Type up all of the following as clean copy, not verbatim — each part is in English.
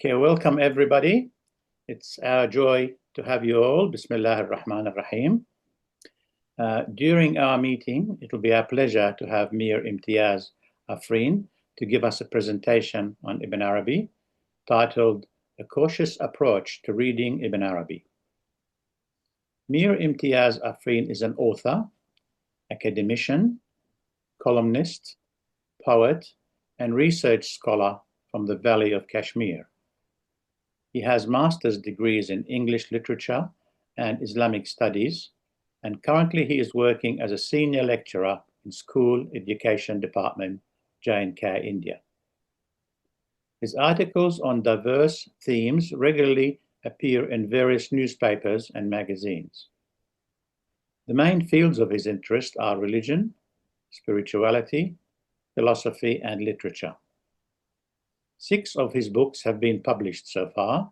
Okay, welcome everybody. It's our joy to have you all. Bismillah ar-Rahman ar-Rahim. During our meeting, it will be our pleasure to have Mir Imtiyaz Aafreen to give us a presentation on Ibn Arabi titled A Cautious Approach to Reading Ibn Arabi. Mir Imtiyaz Aafreen is an author, academician, columnist, poet, and research scholar from the Valley of Kashmir. He has master's degrees in English literature and Islamic studies, and currently he is working as a senior lecturer in School Education Department J&K, India. His articles on diverse themes regularly appear in various newspapers and magazines. The main fields of his interest are religion, spirituality, philosophy, and literature. 6 of his books have been published so far,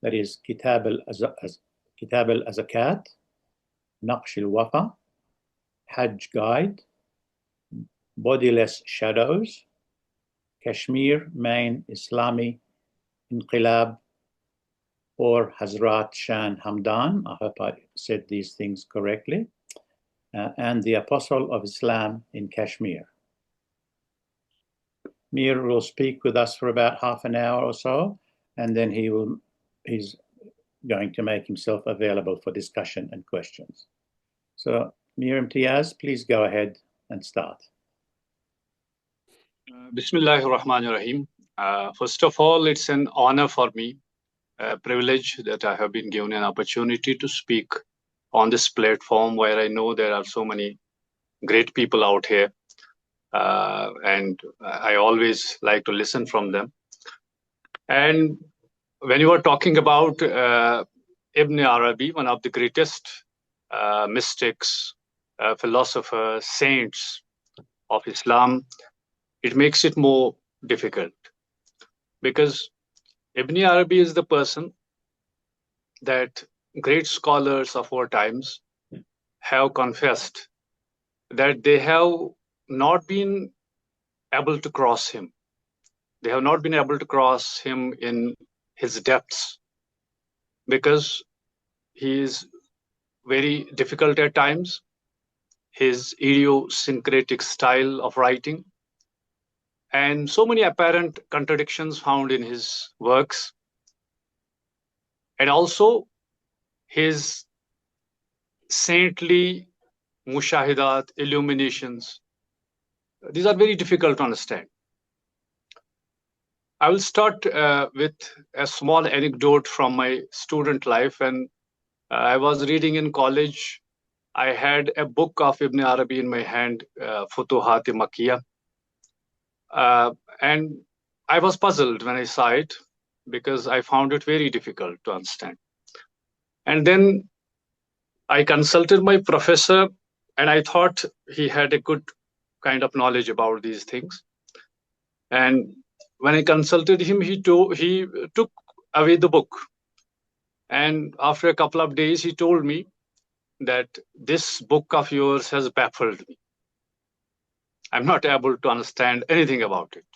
that is Kitab-al-Zakat, Naqsh-e-Wafa, Hajj Guide, Bodiless Shadows, Kashmir Main Islami, Inquilab, or Hazrat, Shah, Hamdan, I hope I said these things correctly, and the Apostle of Islam in Kashmir. Mir will speak with us for about half an hour or so, and then he's going to make himself available for discussion and questions. So, Mir Imtiyaz, please go ahead and start. Bismillah ar-Rahman ar-Rahim. First of all, it's an honor for me, a privilege that I have been given an opportunity to speak on this platform where I know there are so many great people out here. And I always like to listen from them. And when you were talking about Ibn Arabi, one of the greatest mystics, philosophers, saints of Islam, it makes it more difficult because Ibn Arabi is the person that great scholars of our times have confessed that they have not been able to cross him. They have not been able to cross him in his depths because he is very difficult at times. His idiosyncratic style of writing and so many apparent contradictions found in his works, and also his saintly mushahidat, illuminations. These are very difficult to understand. I will start with a small anecdote from my student life. When I was reading in college, I had a book of Ibn Arabi in my hand, Futuhat-e-Makkiyah. And I was puzzled when I saw it because I found it very difficult to understand. And then I consulted my professor, and I thought he had a good kind of knowledge about these things. And when I consulted him, he took away the book. And after a couple of days, he told me that this book of yours has baffled me. I'm not able to understand anything about it.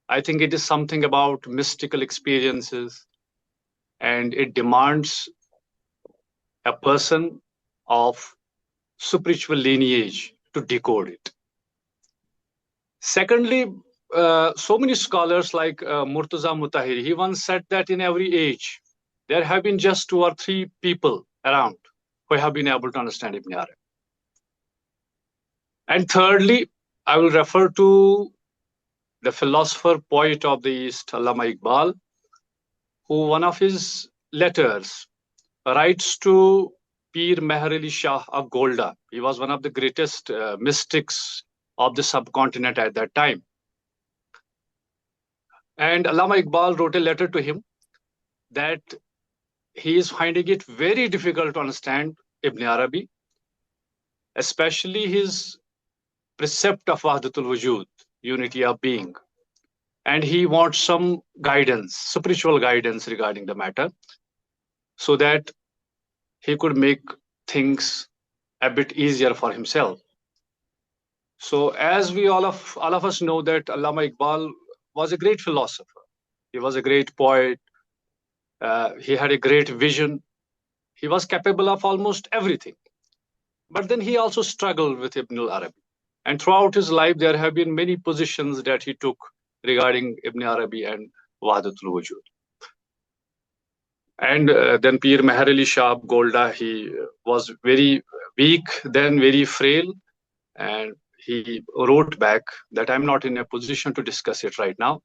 I think it is something about mystical experiences, and it demands a person of spiritual lineage to decode it. Secondly, so many scholars like Murtaza Mutahiri, he once said that in every age, there have been just 2 or 3 people around who have been able to understand Ibn Arabi. And thirdly, I will refer to the philosopher, poet of the East, Allama Iqbal, who one of his letters writes to Pir Meher Ali Shah of Golda. He was one of the greatest mystics of the subcontinent at that time. And Allama Iqbal wrote a letter to him that he is finding it very difficult to understand Ibn Arabi, especially his precept of Wahdatul Wujud, unity of being. And he wants some guidance, spiritual guidance regarding the matter, so that he could make things a bit easier for himself. So as we all of us know that Allama Iqbal was a great philosopher. He was a great poet. He had a great vision. He was capable of almost everything. But then he also struggled with Ibn al-Arabi. And throughout his life, there have been many positions that he took regarding Ibn Arabi and Wahdatul Wujud. And then Pir Meher Ali Shah Golda, he was very weak, then very frail. And he wrote back that I'm not in a position to discuss it right now.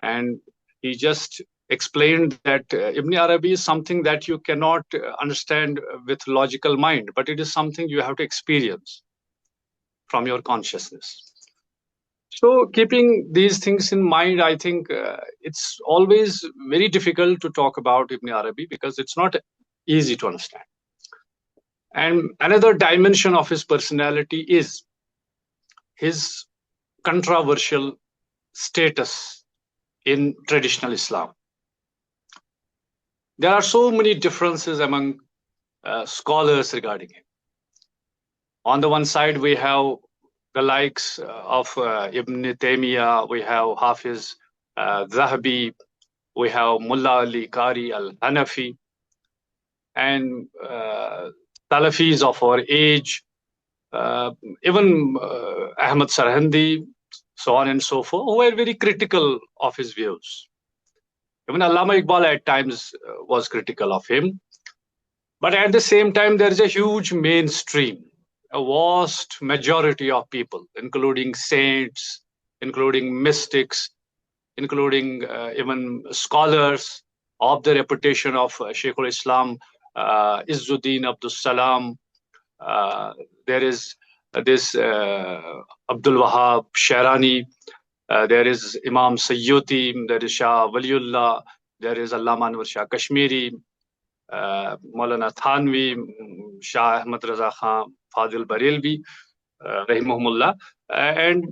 And he just explained that Ibn Arabi is something that you cannot understand with logical mind, but it is something you have to experience from your consciousness. So keeping these things in mind, I think it's always very difficult to talk about Ibn Arabi because it's not easy to understand. And another dimension of his personality is his controversial status in traditional Islam. There are so many differences among scholars regarding him. On the one side, we have the likes of Ibn Taymiyyah, we have Hafiz Zahabi, we have Mullah Ali Qari al-Hanafi, and Salafis of our age, even Ahmad Sarhandi, so on and so forth, who were very critical of his views. Even Allama Iqbal at times was critical of him. But at the same time, there is a huge mainstream, a vast majority of people, including saints, including mystics, including even scholars of the reputation of Shaykh al-Islam, Izzuddin Abdul Salam. There is this Abdul Wahab Shahrani. There is Imam Sayyuti. There is Shah Waliullah. There is Allama Anwar Shah Kashmiri. Maulana Thanvi, Shah Ahmad Raza Khan, Fadil Barelvi, Rahimahumullah. And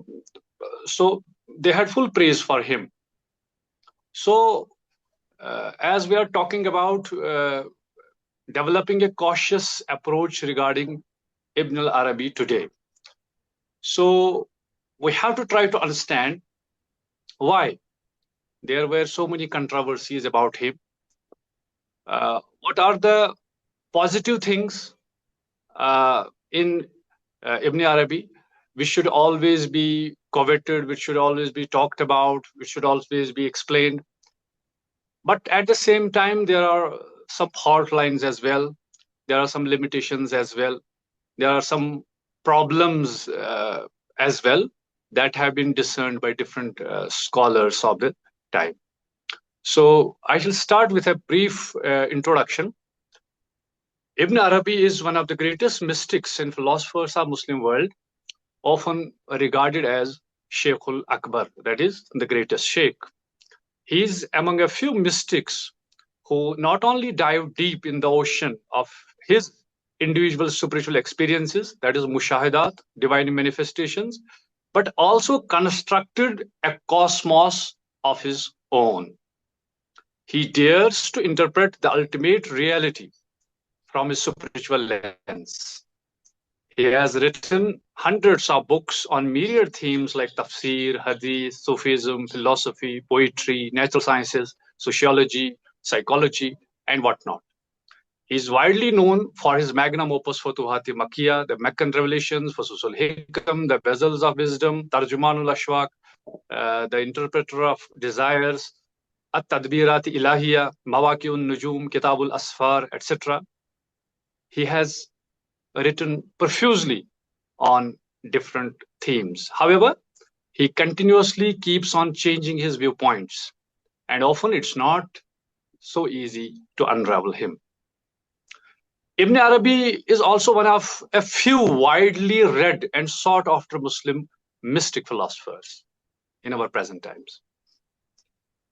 so they had full praise for him. So as we are talking about developing a cautious approach regarding Ibn al-Arabi today, so we have to try to understand why there were so many controversies about him. What are the positive things in Ibn Arabi which should always be coveted, which should always be talked about, which should always be explained? But at the same time, there are some fault lines as well. There are some limitations as well. There are some problems as well that have been discerned by different scholars of the time. So I shall start with a brief introduction. Ibn Arabi is one of the greatest mystics and philosophers of Muslim world, often regarded as Shaykhul Akbar, that is, the greatest Shaykh. He is among a few mystics who not only dive deep in the ocean of his individual spiritual experiences, that is mushahadat, divine manifestations, but also constructed a cosmos of his own. He dares to interpret the ultimate reality from his spiritual lens. He has written hundreds of books on myriad themes like tafsir, hadith, Sufism, philosophy, poetry, natural sciences, sociology, psychology, and whatnot. He is widely known for his magnum opus Futuhat-e Makkiyah, the Meccan Revelations, Fususul Hikam, the Bezels of Wisdom, Tarjumanul Ashwaq, the Interpreter of Desires, At-Tadbirat Ilahiyya, Mawaqi'un Nujum, Kitab-al-Asfar, etc. He has written profusely on different themes. However, he continuously keeps on changing his viewpoints, and often it's not so easy to unravel him. Ibn Arabi is also one of a few widely read and sought after Muslim mystic philosophers in our present times.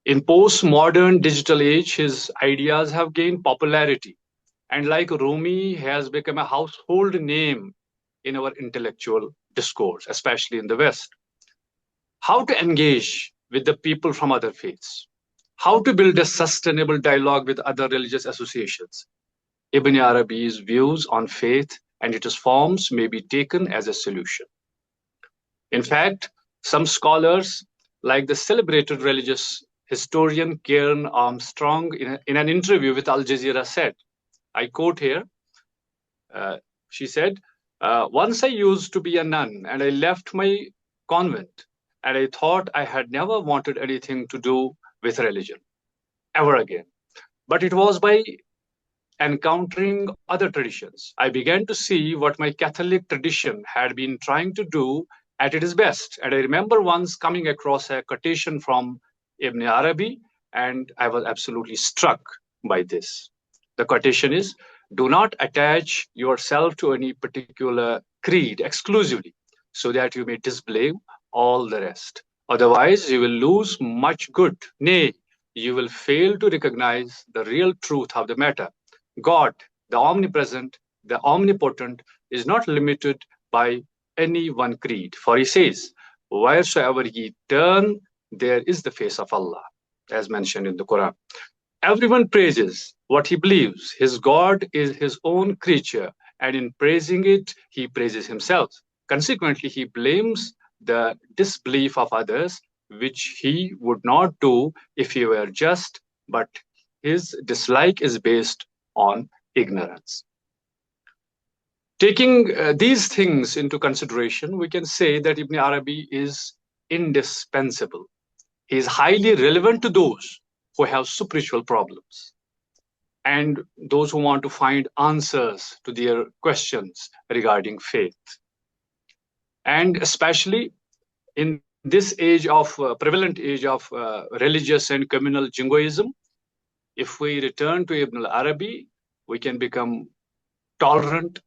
In post-modern digital age, his ideas have gained popularity, and like Rumi, has become a household name in our intellectual discourse, especially in the West. How to engage with the people from other faiths, how to build a sustainable dialogue with other religious associations. Ibn Arabi's views on faith and its forms may be taken as a solution. In fact, some scholars, like the celebrated religious historian Karen Armstrong in an interview with Al Jazeera said, I quote here, she said, once I used to be a nun and I left my convent and I thought I had never wanted anything to do with religion ever again. But it was by encountering other traditions, I began to see what my Catholic tradition had been trying to do at its best. And I remember once coming across a quotation from Ibn Arabi, and I was absolutely struck by this. The quotation is, do not attach yourself to any particular creed exclusively, so that you may disbelieve all the rest. Otherwise, you will lose much good. Nay, you will fail to recognize the real truth of the matter. God, the omnipresent, the omnipotent, is not limited by any one creed. For he says, wheresoever ye turn, there is the face of Allah, as mentioned in the Quran. Everyone praises what he believes. His God is his own creature, and in praising it, he praises himself. Consequently, he blames the disbelief of others, which he would not do if he were just, but his dislike is based on ignorance. Taking these things into consideration, we can say that Ibn Arabi is indispensable. He is highly relevant to those who have spiritual problems and those who want to find answers to their questions regarding faith. And especially in this age of prevalent age of religious and communal jingoism, if we return to Ibn al-Arabi, we can become tolerant,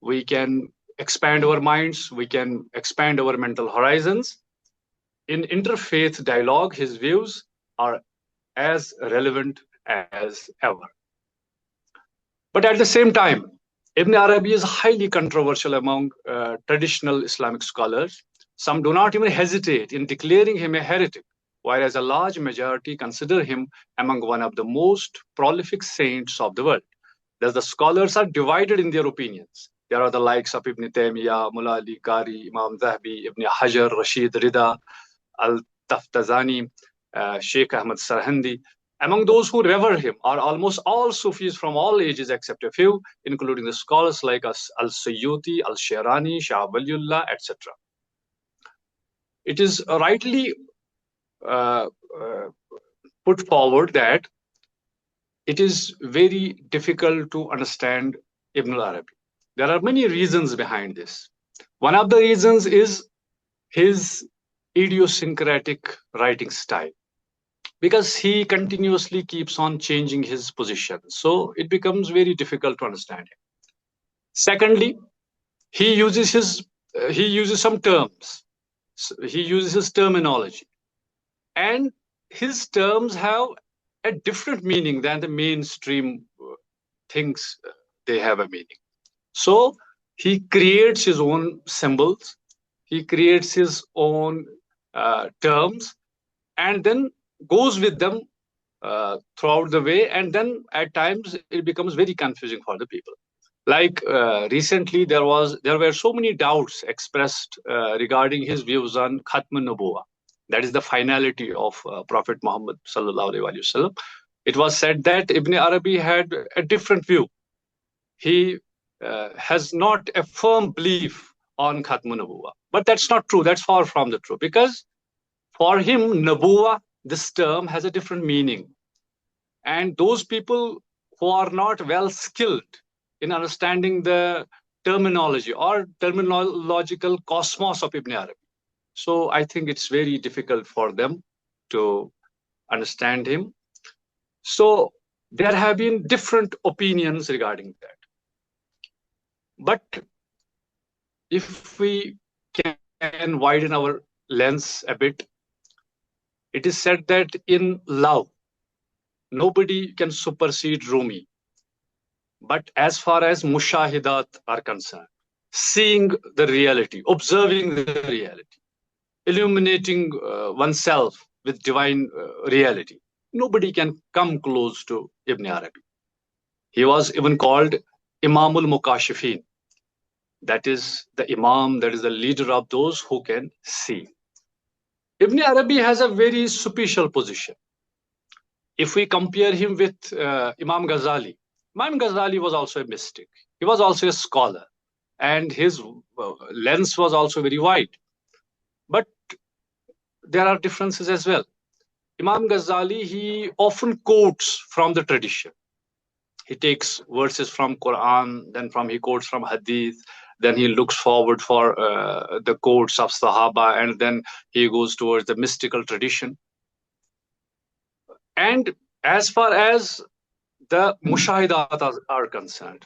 we can expand our minds, we can expand our mental horizons. In interfaith dialogue, his views are as relevant as ever. But at the same time, Ibn Arabi is highly controversial among traditional Islamic scholars. Some do not even hesitate in declaring him a heretic, whereas a large majority consider him among one of the most prolific saints of the world. Thus, the scholars are divided in their opinions. There are the likes of Ibn Taymiyyah, Mullah Ali Qari, Imam Zahabi, Ibn Hajar, Rashid Rida, Al-Taftazani, Sheikh Ahmad Sarhandi. Among those who revere him are almost all Sufis from all ages except a few, including the scholars like Al-Sayyuti, Al-Shirani, Shah Waliullah, etc. It is rightly put forward that it is very difficult to understand Ibn al-Arabi. There are many reasons behind this. One of the reasons is his idiosyncratic writing style, because he continuously keeps on changing his position. So it becomes very difficult to understand him. Secondly, he uses some terms. He uses his terminology, and his terms have a different meaning than the mainstream thinks they have a meaning. So he creates his own symbols, he creates his own terms, and then goes with them throughout the way, and then at times it becomes very confusing for the people. Like recently, there were so many doubts expressed regarding his views on Khatm al-Nubuwah, that is the finality of Prophet Muhammad sallallahu alaihi wasallam. It was said that Ibn Arabi had a different view. He has not a firm belief on Khatm al-Nubuwah, but that's not true. That's far from the truth, because for him, Nubuwah, this term, has a different meaning, and those people who are not well skilled in understanding the terminology or terminological cosmos of Ibn Arabi. So I think it's very difficult for them to understand him. So there have been different opinions regarding that. But if we can widen our lens a bit, it is said that in love, nobody can supersede Rumi. But as far as mushahidat are concerned, seeing the reality, observing the reality, illuminating oneself with divine reality, nobody can come close to Ibn Arabi. He was even called Imamul Mukashifin. That is the Imam, that is the leader of those who can see. Ibn Arabi has a very special position. If we compare him with Imam Ghazali was also a mystic. He was also a scholar, and his lens was also very wide. But there are differences as well. Imam Ghazali, he often quotes from the tradition. He takes verses from Quran, then he quotes from Hadith, then he looks forward for the quotes of Sahaba, and then he goes towards the mystical tradition. And as far as the mushahidat are concerned,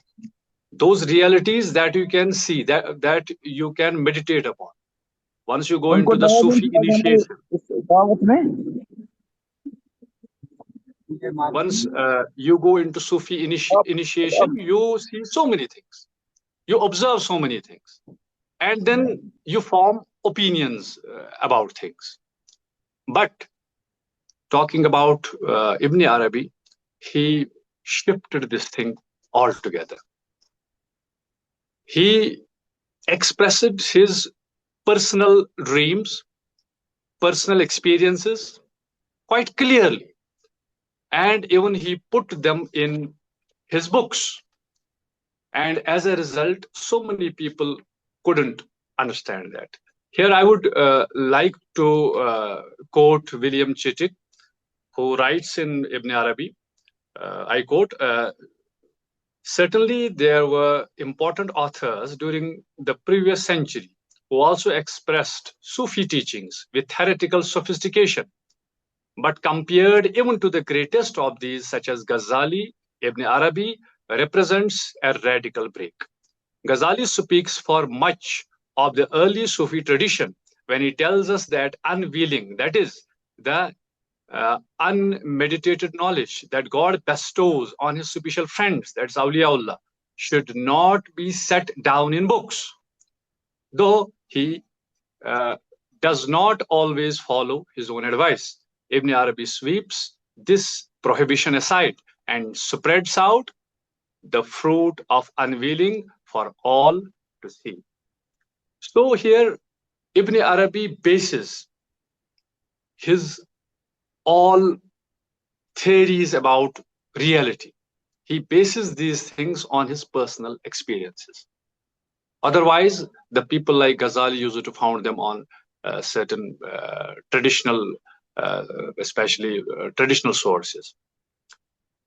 those realities that you can see, that you can meditate upon. Once you go into the Sufi initiation, once you go into Sufi initiation, you see so many things, you observe so many things, and then you form opinions about things. But talking about Ibn Arabi, he shifted this thing altogether. He expressed his personal dreams, personal experiences quite clearly, and even he put them in his books. And as a result, so many people couldn't understand that. Here I would like to quote William Chittick, who writes in Ibn Arabi. I quote, certainly there were important authors during the previous century who also expressed Sufi teachings with heretical sophistication. But compared even to the greatest of these, such as Ghazali, Ibn Arabi represents a radical break. Ghazali speaks for much of the early Sufi tradition when he tells us that unveiling, that is, the unmeditated knowledge that God bestows on his special friends, that's Awliyaullah, should not be set down in books. Though he does not always follow his own advice. Ibn Arabi sweeps this prohibition aside and spreads out the fruit of unveiling for all to see. So here, Ibn Arabi bases his all theories about reality. He bases these things on his personal experiences. Otherwise, the people like Ghazali used to found them on certain traditional, especially traditional sources.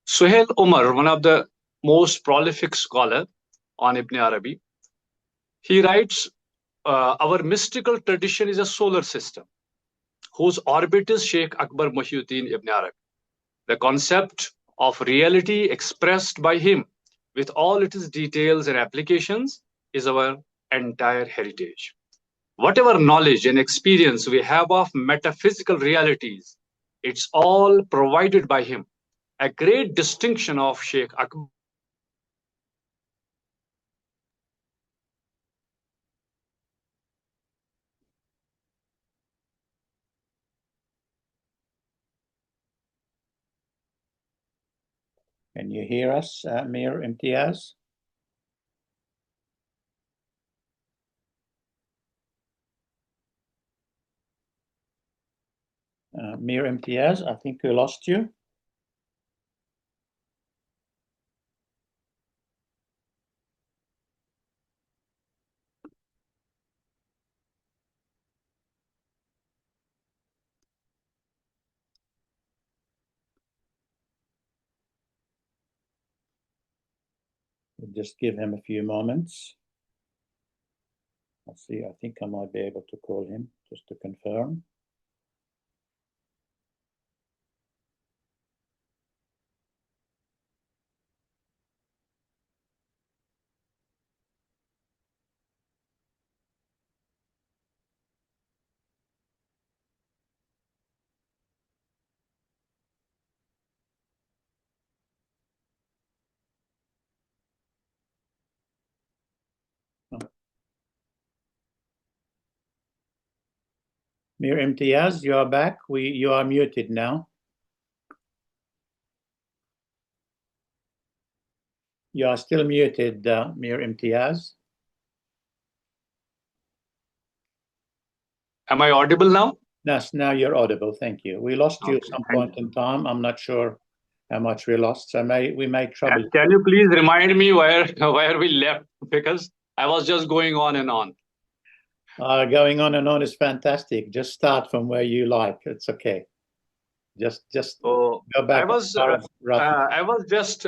Suhail Umar, one of the most prolific scholar on Ibn Arabi, he writes, our mystical tradition is a solar system whose orbit is Sheikh Akbar Muhyiddin Ibn Arabi. The concept of reality expressed by him with all its details and applications is our entire heritage. Whatever knowledge and experience we have of metaphysical realities, it's all provided by him. A great distinction of Sheikh Akbar. Can you hear us, Mir Imtiyaz? Mir Imtiyaz, I think we lost you. We'll just give him a few moments. Let's see, I think I might be able to call him just to confirm. Mir Imtiyaz, you are back. You are muted now. You are still muted, Mir Imtiyaz. Am I audible now? Now you're audible. Thank you. We lost you at some point in time. I'm not sure how much we lost, so we may trouble. And can you please remind me where we left, because I was just going on and on. Going on and on is fantastic. Just start from where you like. It's okay. Just go back. I was just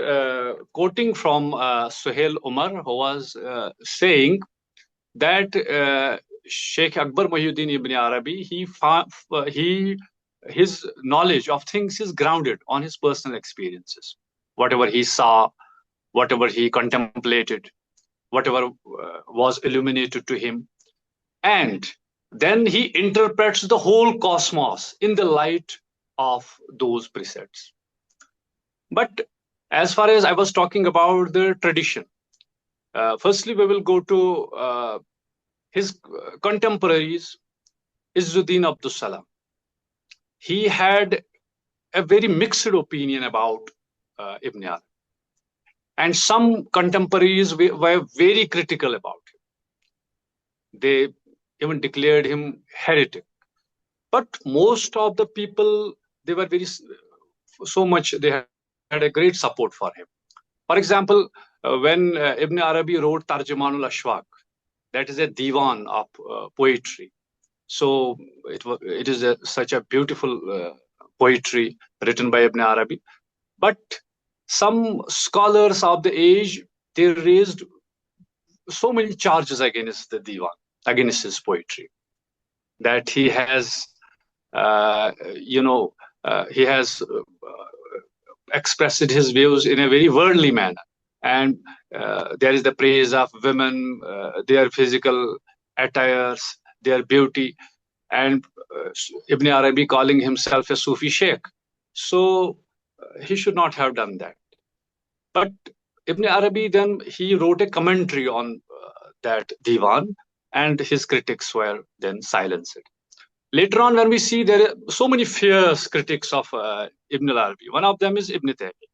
quoting from Suhail Umar, who was saying that Sheikh Akbar Muhyiddin Ibn Arabi, his knowledge of things is grounded on his personal experiences. Whatever he saw, whatever he contemplated, whatever was illuminated to him. And then he interprets the whole cosmos in the light of those precepts. But as far as I was talking about the tradition, firstly, we will go to his contemporaries, Izzuddin Abdus Salam. He had a very mixed opinion about Ibn Arabi. And some contemporaries were very critical about him. They even declared him heretic. But most of the people, they were they had a great support for him. For example, when Ibn Arabi wrote Tarjumanul Ashwaq, that is a divan of poetry. So it is such a beautiful poetry written by Ibn Arabi. But some scholars of the age, they raised so many charges against the divan, against his poetry, that he has, he has expressed his views in a very worldly manner. And there is the praise of women, their physical attires, their beauty, and Ibn Arabi calling himself a Sufi sheikh. So he should not have done that. But Ibn Arabi, then he wrote a commentary on that divan, and his critics were then silenced. Later on, when we see there are so many fierce critics of Ibn Arabi, one of them is Ibn Taymiyyah.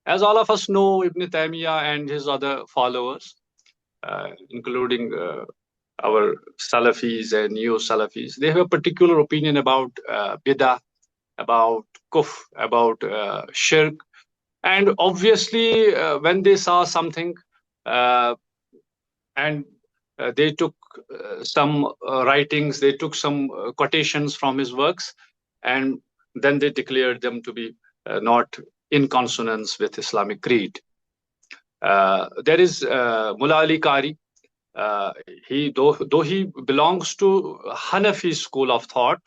As all of us know, Ibn Taymiyyah and his other followers, including our Salafis and Neo-Salafis, they have a particular opinion about Bidah, about Kufr, about Shirk. And obviously, when they saw something and they took some writings, they took some quotations from his works, and then they declared them to be not in consonance with Islamic creed. There is Mullah Ali Qari. Though he belongs to Hanafi school of thought,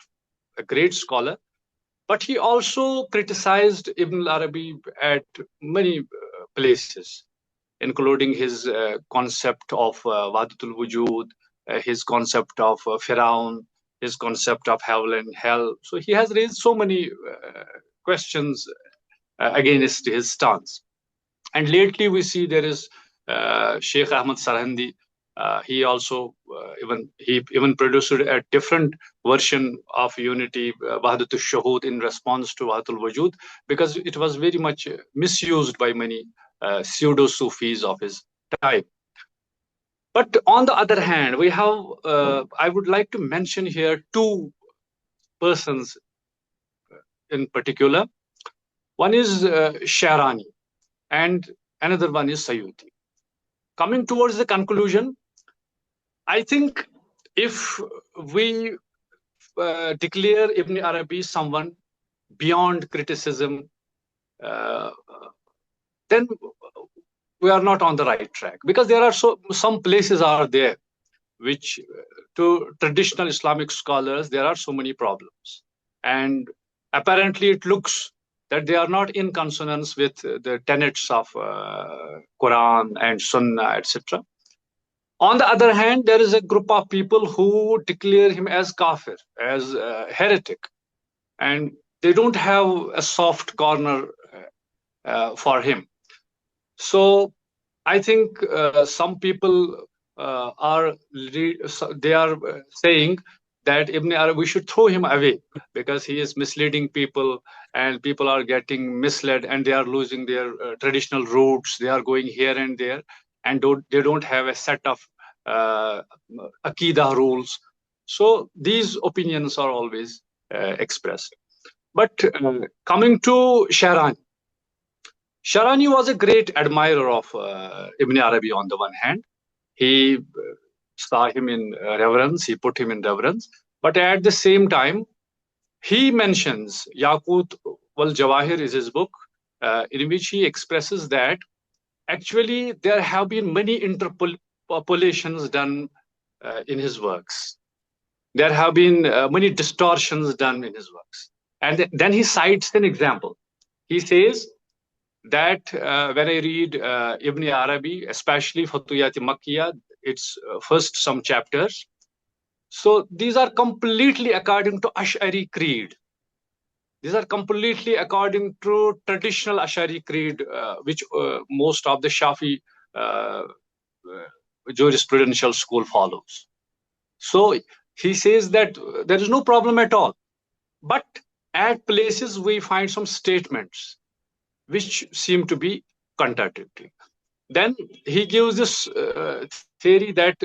a great scholar, but he also criticized Ibn Arabi at many places, including his concept of Wahdatul Wujud, his concept of Firaun, his concept of heaven and hell. So he has raised so many questions against his stance. And lately we see there is Sheikh Ahmad Sarhandi. He also even produced a different version of unity, Wahdatul Shuhud, in response to Wahdatul Wujud, because it was very much misused by many pseudo-Sufis of his time. But on the other hand, we have, I would like to mention here two persons in particular. One is Sharani and another one is Sayuti. Coming towards the conclusion, I think if we declare Ibn Arabi someone beyond criticism, then we are not on the right track, because there are some places are there which to traditional Islamic scholars, there are so many problems. And apparently it looks that they are not in consonance with the tenets of Quran and Sunnah, etc. On the other hand, there is a group of people who declare him as kafir, as heretic, and they don't have a soft corner for him. So I think some people are saying that Ibn Arabi, we should throw him away because he is misleading people, and people are getting misled and they are losing their traditional roots. They are going here and there, and they don't have a set of Aqidah rules. So these opinions are always expressed. But coming to Shahrani, Shahrani was a great admirer of Ibn Arabi on the one hand. He saw him in reverence, he put him in reverence, but at the same time, he mentions Yaqut wal Jawahir is his book, in which he expresses that actually there have been many interpolations done in his works. There have been many distortions done in his works. And then he cites an example. He says that when I read Ibn Arabi, especially Fatuyat-i Makkiyah, its first some chapters, so these are completely according to Ash'ari creed. These are completely according to traditional Ash'ari creed, which most of the Shafi jurisprudential school follows. So he says that there is no problem at all. But at places we find some statements which seem to be contradictory. Then he gives this theory that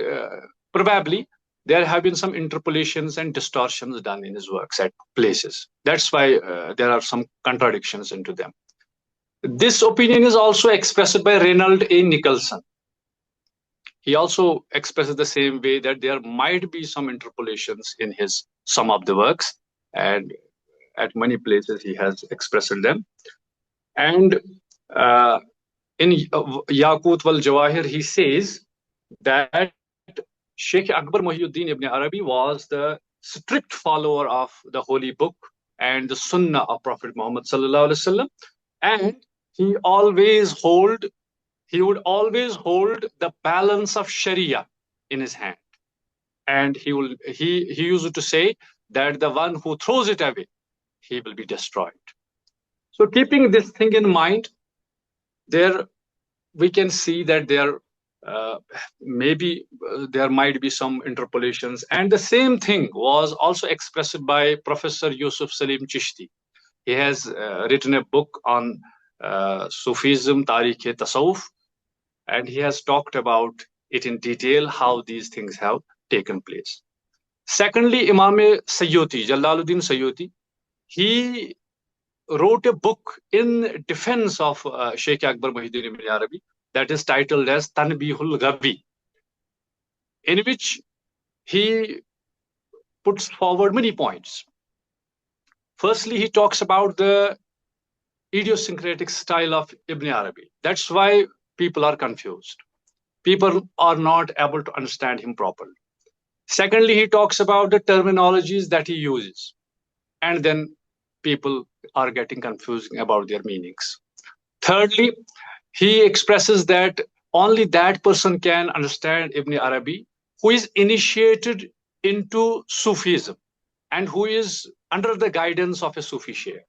probably there have been some interpolations and distortions done in his works at places. That's why there are some contradictions into them. This opinion is also expressed by Reynold A. Nicholson. He also expresses the same way that there might be some interpolations in his some of the works, and at many places he has expressed them. And in Yaqut wal Jawahir, he says that Sheikh Akbar Muhyiddin Ibn Arabi was the strict follower of the holy book and the Sunnah of Prophet Muhammad sallallahu alaihi wasallam, and he would always hold the balance of Sharia in his hand, and he used to say that the one who throws it away, he will be destroyed. So keeping this thing in mind, there we can see that there maybe there might be some interpolations, and the same thing was also expressed by Professor Yusuf Salim Chishti. He has written a book on Sufism, Tarikh-e-Tasawwuf, and he has talked about it in detail, how these things have taken place. Secondly, Imam Sayyuti, Jalaluddin Sayyuti, he wrote a book in defense of Sheikh Akbar Muhyiddin Ibn Arabi that is titled as Tanbihul Ghabi, in which he puts forward many points. Firstly, he talks about the idiosyncratic style of Ibn Arabi. That's why people are confused. People are not able to understand him properly. Secondly, he talks about the terminologies that he uses, and then people are getting confused about their meanings. Thirdly, he expresses that only that person can understand Ibn Arabi who is initiated into Sufism and who is under the guidance of a Sufi sheikh.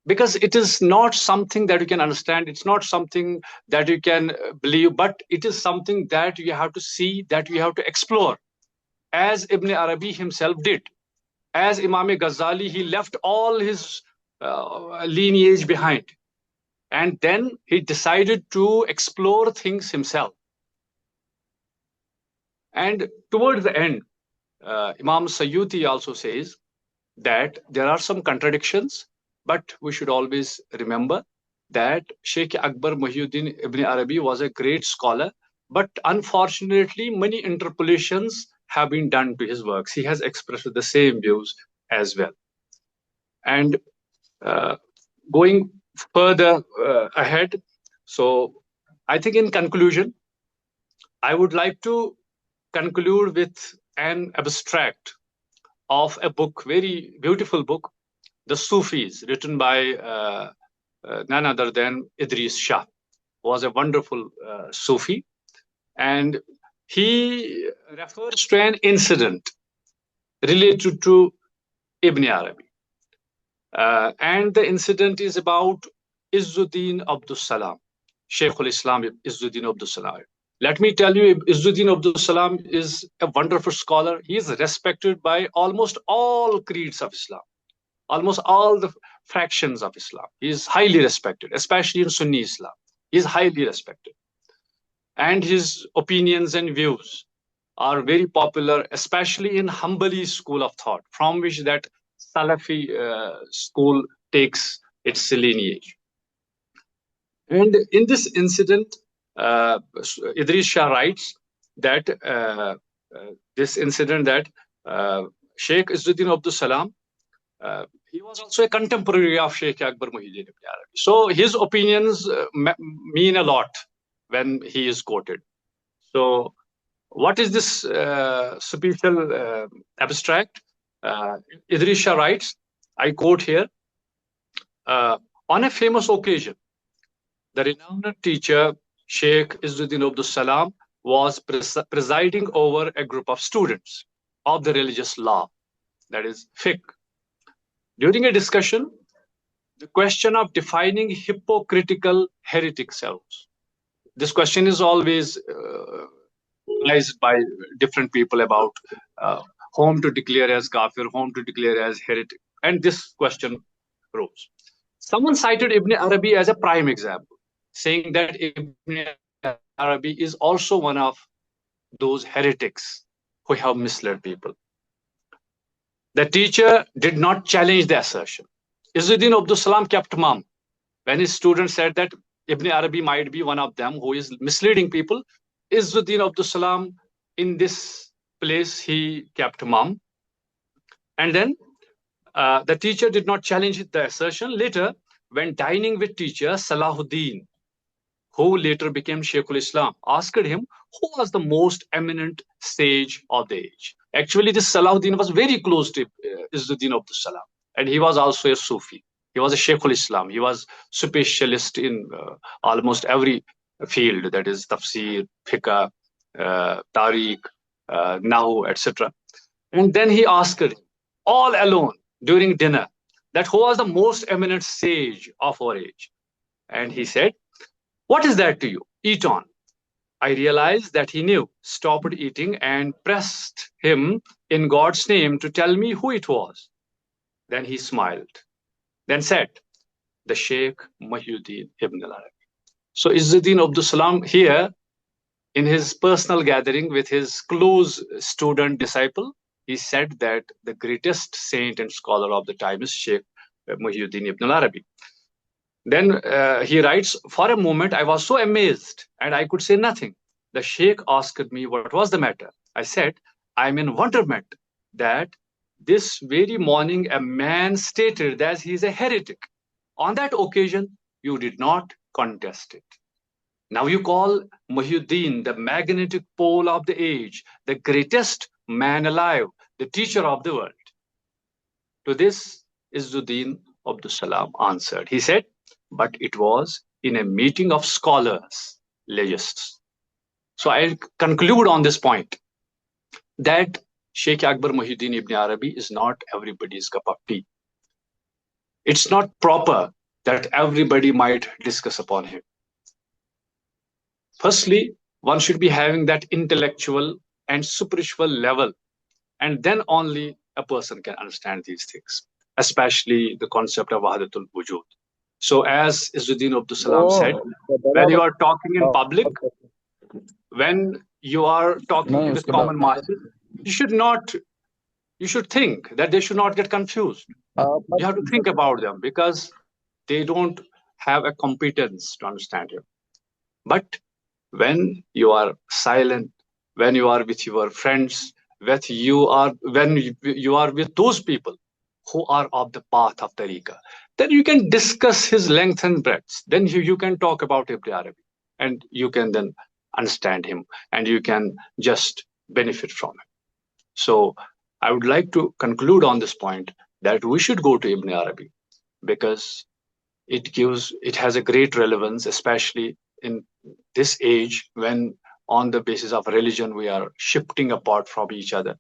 Because it is not something that you can understand, it's not something that you can believe, but it is something that you have to see, that you have to explore, as Ibn Arabi himself did. As Imam Ghazali, he left all his lineage behind, and then he decided to explore things himself. And towards the end, Imam Sayyuti also says that there are some contradictions, but we should always remember that Sheikh Akbar Muhyiddin Ibn Arabi was a great scholar, but unfortunately many interpolations have been done to his works. He has expressed the same views as well. And going further ahead, so I think in conclusion, I would like to conclude with an abstract of a book, very beautiful book, The Sufis, written by none other than Idris Shah, was a wonderful Sufi. And he refers to an incident related to Ibn Arabi. And the incident is about Izzuddin Abdus Salam, Shaykhul Islam Izzuddin Abdus Salam. Let me tell you, Izzuddin Abdus Salam is a wonderful scholar. He is respected by almost all creeds of Islam, almost all the fractions of Islam. He is highly respected, especially in Sunni Islam. He is highly respected. And his opinions and views are very popular, especially in Hanbali school of thought, from which that Salafi school takes its lineage. And in this incident, Idris Shah writes that this incident that Sheikh Izzuddin Abdul Salam, he was also a contemporary of Sheikh Akbar Muhyiddin Ibn Arabi. So his opinions mean a lot when he is quoted. So what is this special abstract? Idris Shah writes, I quote here, on a famous occasion, the renowned teacher Sheikh Izzuddin Abdul Salam was presiding over a group of students of the religious law, that is fiqh. During a discussion, the question of defining hypocritical heretics arose. This question is always raised by different people about whom to declare as kafir, whom to declare as heretic, and this question arose. Someone cited Ibn Arabi as a prime example, saying that Ibn Arabi is also one of those heretics who have misled people. The teacher did not challenge the assertion. Izzuddin Abdul Salam kept mum. When his student said that Ibn Arabi might be one of them who is misleading people, Izzuddin Abdul Salam, in this place, he kept mum. And then the teacher did not challenge the assertion. Later, when dining with teacher Salahuddin, who later became Sheikhul Islam, asked him who was the most eminent sage of the age. Actually, this Salahuddin was very close to Izzuddin Abdul Salam, and he was also a Sufi. He was a Sheikhul Islam. He was specialist in almost every field, that is tafsir, fiqh, tariq, nahu, etc. And then he asked him, all alone during dinner, that who was the most eminent sage of our age. And he said, what is that to you? Eat on. I realized that he knew, stopped eating and pressed him in God's name to tell me who it was. Then he smiled, then said, the Sheikh Muhyiddin Ibn Arabi. So Izzuddin Abdul Salam here, in his personal gathering with his close student disciple, he said that the greatest saint and scholar of the time is Sheikh Muhyiddin Ibn Arabi. Then he writes, for a moment, I was so amazed and I could say nothing. The Sheikh asked me what was the matter. I said, I'm in wonderment that this very morning a man stated that he is a heretic. On that occasion, you did not contest it. Now you call Muhyiddin the magnetic pole of the age, the greatest man alive, the teacher of the world. To this, Izzuddin Abdul Salam answered. He said, but it was in a meeting of scholars, legists. So I conclude on this point that Sheikh Akbar Muhyiddin Ibn Arabi is not everybody's cup of tea. It's not proper that everybody might discuss upon him. Firstly, one should be having that intellectual and spiritual level, and then only a person can understand these things, especially the concept of Wahdatul Wujud. So as Izzuddin Abdul Salam said, when you are talking in public, when you are talking with common masses, you should think that they should not get confused. You have to think about them because they don't have a competence to understand you. But when you are silent, when you are with your friends, when you are with those people who are of the path of tariqah, then you can discuss his length and breadth. Then you can talk about Ibn Arabi, and you can then understand him, and you can just benefit from him. So I would like to conclude on this point that we should go to Ibn Arabi because it has a great relevance, especially in this age when on the basis of religion we are shifting apart from each other.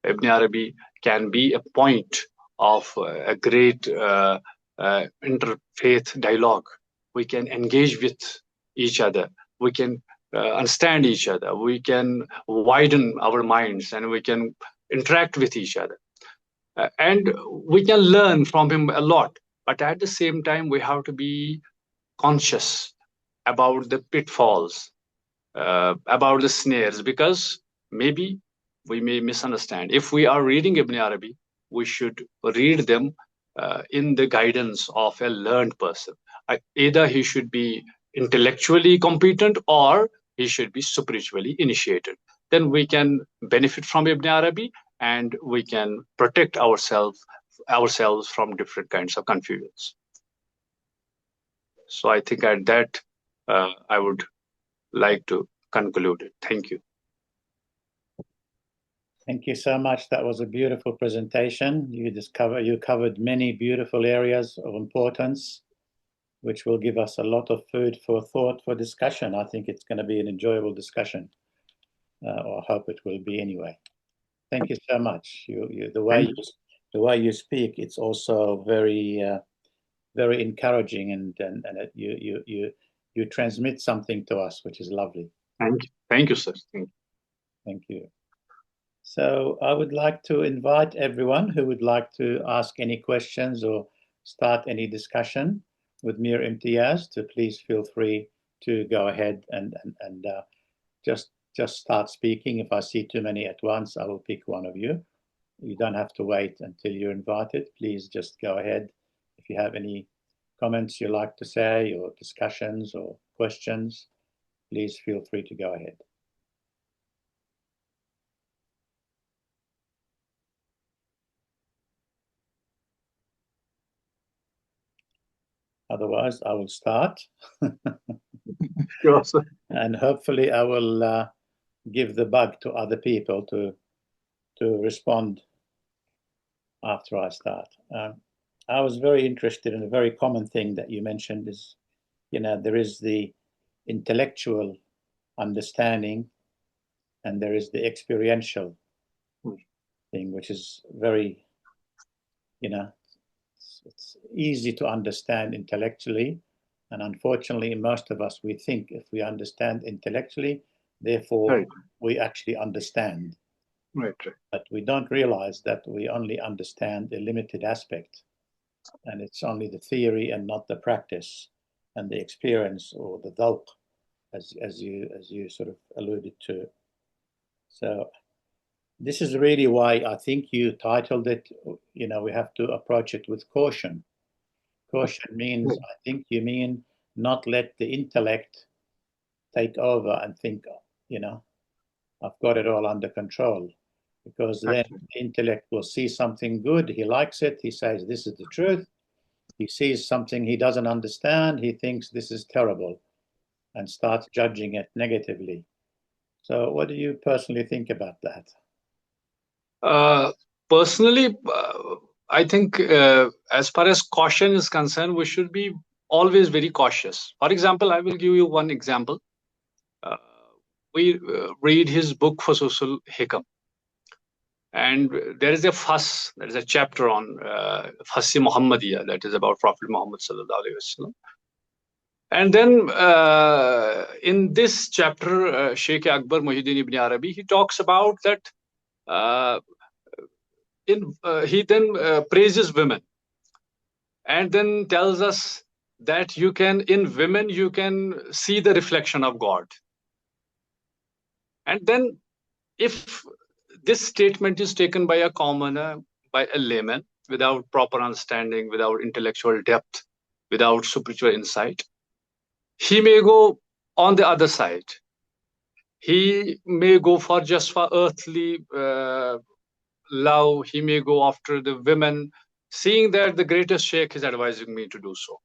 Ibn Arabi can be a point of a great interfaith dialogue. We can engage with each other. We can understand each other. We can widen our minds and we can interact with each other. And we can learn from him a lot. But at the same time, we have to be conscious about the pitfalls, about the snares, because maybe we may misunderstand. If we are reading Ibn Arabi, we should read them in the guidance of a learned person. Either he should be intellectually competent or he should be spiritually initiated. Then we can benefit from Ibn Arabi and we can protect ourselves from different kinds of confusions. So I think at that, I would like to conclude it. Thank you. Thank you so much. That was a beautiful presentation. You covered many beautiful areas of importance, which will give us a lot of food for thought, for discussion. I think it's going to be an enjoyable discussion, or I hope it will be anyway. Thank you so much. The way you speak, it's also very very encouraging, and you transmit something to us, which is lovely. Thank you, sir. Thank you. So I would like to invite everyone who would like to ask any questions or start any discussion with Mir Imtiyaz to please feel free to go ahead and just start speaking. If I see too many at once, I will pick one of you. You don't have to wait until you're invited. Please just go ahead. If you have any comments you like to say or discussions or questions, please feel free to go ahead. Otherwise, I will start. Sure, sir. And hopefully I will give the bug to other people to respond after I start. I was very interested in a very common thing that you mentioned is, there is the intellectual understanding and there is the experiential thing, which is very, it's easy to understand intellectually. And unfortunately, most of us, we think if we understand intellectually, therefore we actually understand. Right. But we don't realize that we only understand a limited aspect. And it's only the theory and not the practice and the experience or the dhawq, as you sort of alluded to. So this is really why I think you titled it, we have to approach it with caution. Caution means, I think you mean not let the intellect take over and think, I've got it all under control. Because then the intellect will see something good, he likes it, he says, this is the truth. He sees something he doesn't understand, he thinks this is terrible and starts judging it negatively. So what do you personally think about that? Personally, I think as far as caution is concerned, we should be always very cautious. For example, I will give you one example. We read his book Fususul Hikam. And there is a fuss, there is a chapter on Fassi Muhammadiyah, that is about Prophet Muhammad sallallahu alaihi wasallam. And then in this chapter, Sheikh Akbar Muhyiddin Ibn Arabi, he talks about that he then praises women and then tells us that in women, you can see the reflection of God. And then if this statement is taken by a commoner, by a layman, without proper understanding, without intellectual depth, without spiritual insight, he may go on the other side. He may go for earthly love. He may go after the women, seeing that the greatest sheikh is advising me to do so.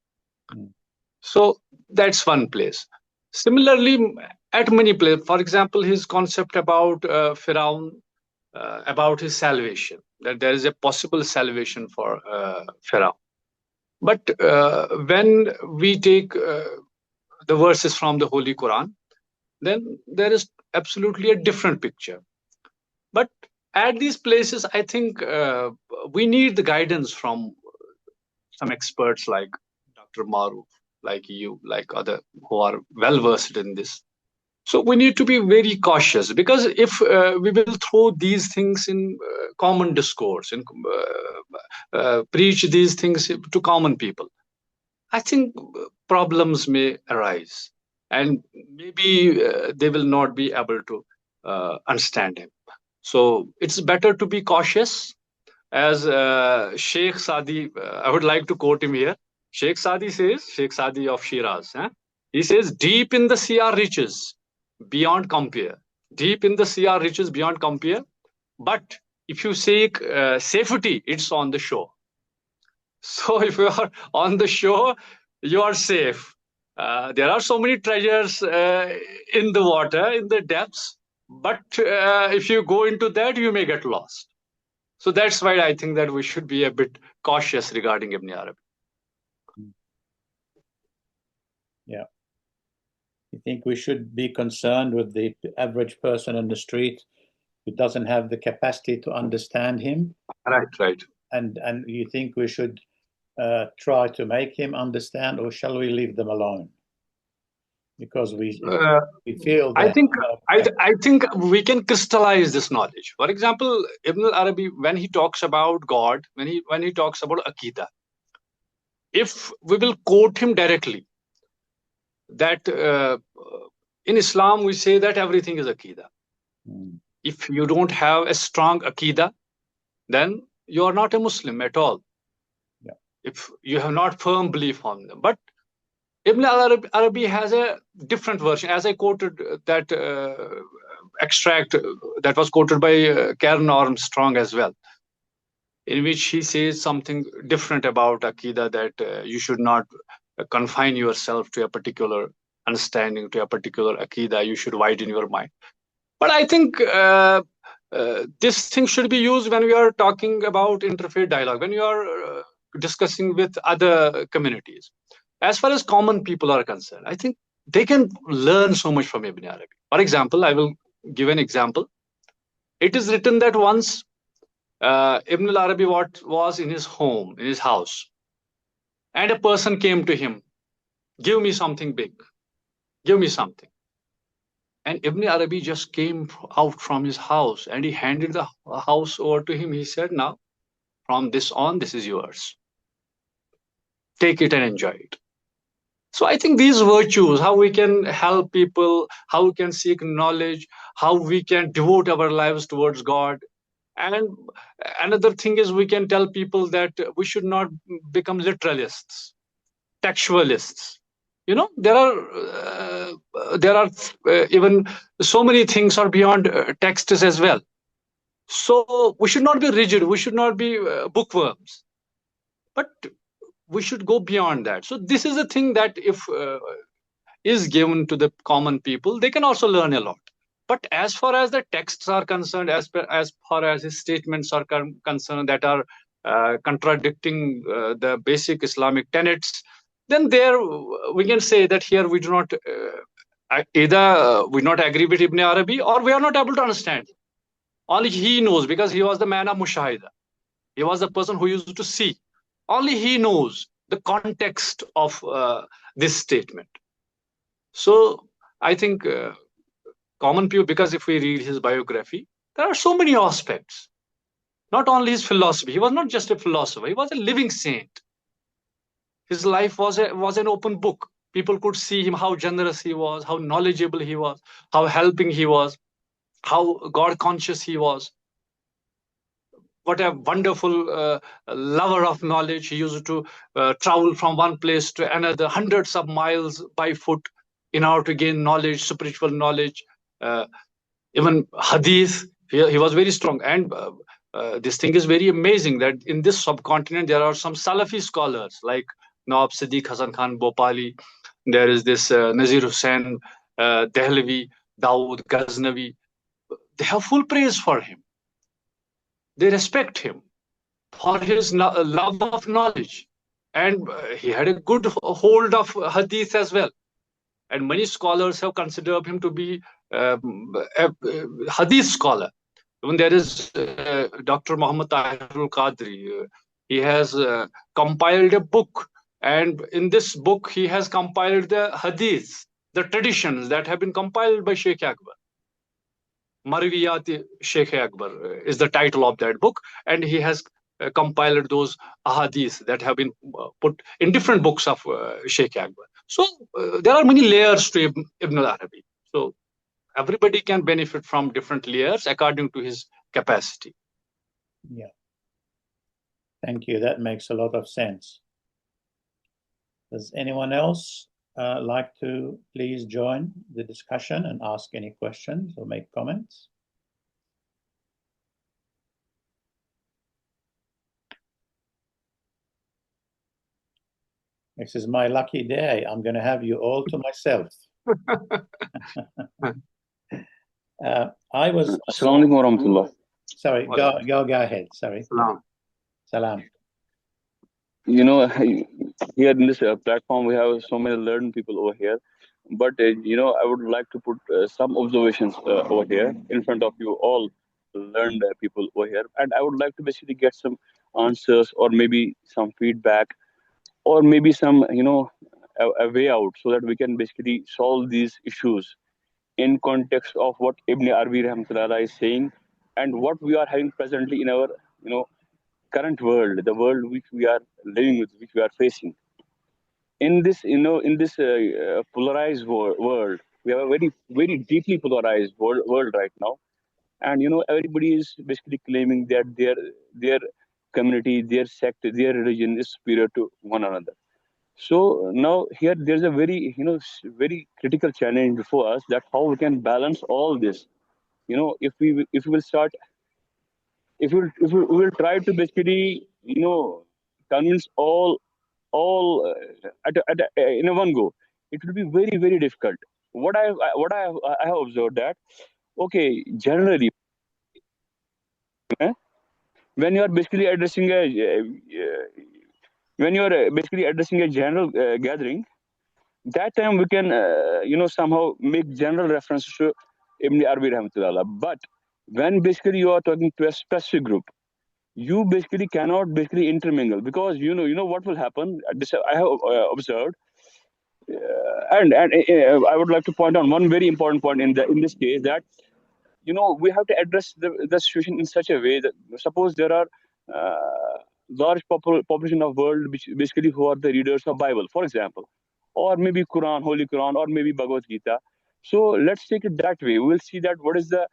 So that's one place. Similarly, at many places, for example, his concept about Firaun, about his salvation, that there is a possible salvation for Firaun. But when we take the verses from the Holy Quran, then there is absolutely a different picture. But at these places, I think we need the guidance from some experts like Dr. Maruf, like you, like other who are well versed in this. So we need to be very cautious, because if we will throw these things in common discourse and preach these things to common people, I think problems may arise, and maybe they will not be able to understand him. So it's better to be cautious, as Sheikh Sadi, I would like to quote him here. Sheikh Sadi says, Sheikh Sadi of Shiraz, he says, deep in the sea are riches beyond compare. Deep in the sea are riches beyond compare. But if you seek safety, it's on the shore. So if you are on the shore, you are safe. There are so many treasures in the water, in the depths. But if you go into that, you may get lost. So that's why I think that we should be a bit cautious regarding Ibn Arabi. Yeah. You think we should be concerned with the average person on the street who doesn't have the capacity to understand him? Right. And you think we should try to make him understand, or shall we leave them alone? Because we feel that I think we can crystallize this knowledge. For example, Ibn Arabi, when he talks about God, when he talks about Aqidah, if we will quote him directly, that in Islam we say that everything is Aqidah. If you don't have a strong Aqidah, then you are not a Muslim at all. Yeah. If you have not firm belief on them. But Ibn Arabi has a different version. As I quoted that extract that was quoted by Karen Armstrong as well, in which he says something different about Aqidah, that you should not confine yourself to a particular understanding, to a particular Aqidah. You should widen your mind. But I think this thing should be used when we are talking about interfaith dialogue, when you are discussing with other communities. As far as common people are concerned, I think they can learn so much from Ibn Arabi. For example, I will give an example. It is written that once Ibn Arabi was in his home, in his house, and a person came to him, give me something big, give me something. And Ibn Arabi just came out from his house and he handed the house over to him. He said, now, from this on, this is yours. Take it and enjoy it. So I think these virtues, how we can help people, how we can seek knowledge, how we can devote our lives towards God. And another thing is we can tell people that we should not become literalists, textualists. You know, there are even so many things are beyond texts as well. So we should not be rigid. We should not be bookworms. But we should go beyond that. So this is a thing that if is given to the common people, they can also learn a lot. But as far as the texts are concerned, as far as his statements are concerned that are contradicting the basic Islamic tenets, then there we can say that here we do not either we not agree with Ibn Arabi or we are not able to understand. Only he knows, because he was the man of mushahida. He was the person who used to see. Only he knows the context of this statement. So I think common people, because if we read his biography, there are so many aspects. Not only his philosophy. He was not just a philosopher. He was a living saint. His life was an open book. People could see him, how generous he was, how knowledgeable he was, how helping he was, how God conscious he was. What a wonderful lover of knowledge. He used to travel from one place to another, hundreds of miles by foot in order to gain knowledge, spiritual knowledge, even hadith. He was very strong. And this thing is very amazing that in this subcontinent, there are some Salafi scholars like Nawab Siddiq Hasan Khan Bhopali. There is this Nazir Hussain Dehlavi, Dawood Ghaznavi. They have full praise for him. They respect him for his love of knowledge. And he had a good hold of hadith as well. And many scholars have considered him to be a hadith scholar. Even there is Dr. Muhammad Tahirul Qadri. He has compiled a book. And in this book, he has compiled the hadiths, the traditions that have been compiled by Sheikh Akbar. Marwiyat Sheikh Akbar is the title of that book, and he has compiled those ahadith that have been put in different books of Sheikh Akbar. So there are many layers to Ibn Arabi. So everybody can benefit from different layers according to his capacity. Yeah. Thank you. That makes a lot of sense. Does anyone else like to please join the discussion and ask any questions or make comments? This is my lucky day. I'm going to have you all to myself. I was. Assalamu alaikum warahmatullah. Sorry, go ahead. Sorry. Salam. You know, here in this platform, we have so many learned people over here. But, you know, I would like to put some observations over here in front of you all learned people over here. And I would like to basically get some answers or maybe some feedback or maybe some, you know, a way out so that we can basically solve these issues in context of what Ibn Arabi Rahmatullah is saying and what we are having presently in our, you know, current world, the world which we are living with, which we are facing. In this, you know, in this polarized world, we have a very, very deeply polarized world right now, and you know, everybody is basically claiming that their community, their sect, their religion is superior to one another. So now here there's a very, you know, very critical challenge before us, that how we can balance all this. You know, if we will start, if we will try to basically, you know, convince all in a one go, it will be very, very difficult. What I have observed that, okay, generally, when you are basically addressing a general gathering, that time we can you know, somehow make general references to Ibn Arabi Rahmatullah. But when basically you are talking to a specific group, you basically cannot basically intermingle, because you know what will happen. This I have observed, and I would like to point out one very important point in this case, that you know, we have to address the situation in such a way that, suppose there are large population of world which basically who are the readers of Bible, for example, or maybe Quran, Holy Quran, or maybe Bhagavad Gita. So let's take it that way. We will see that what is the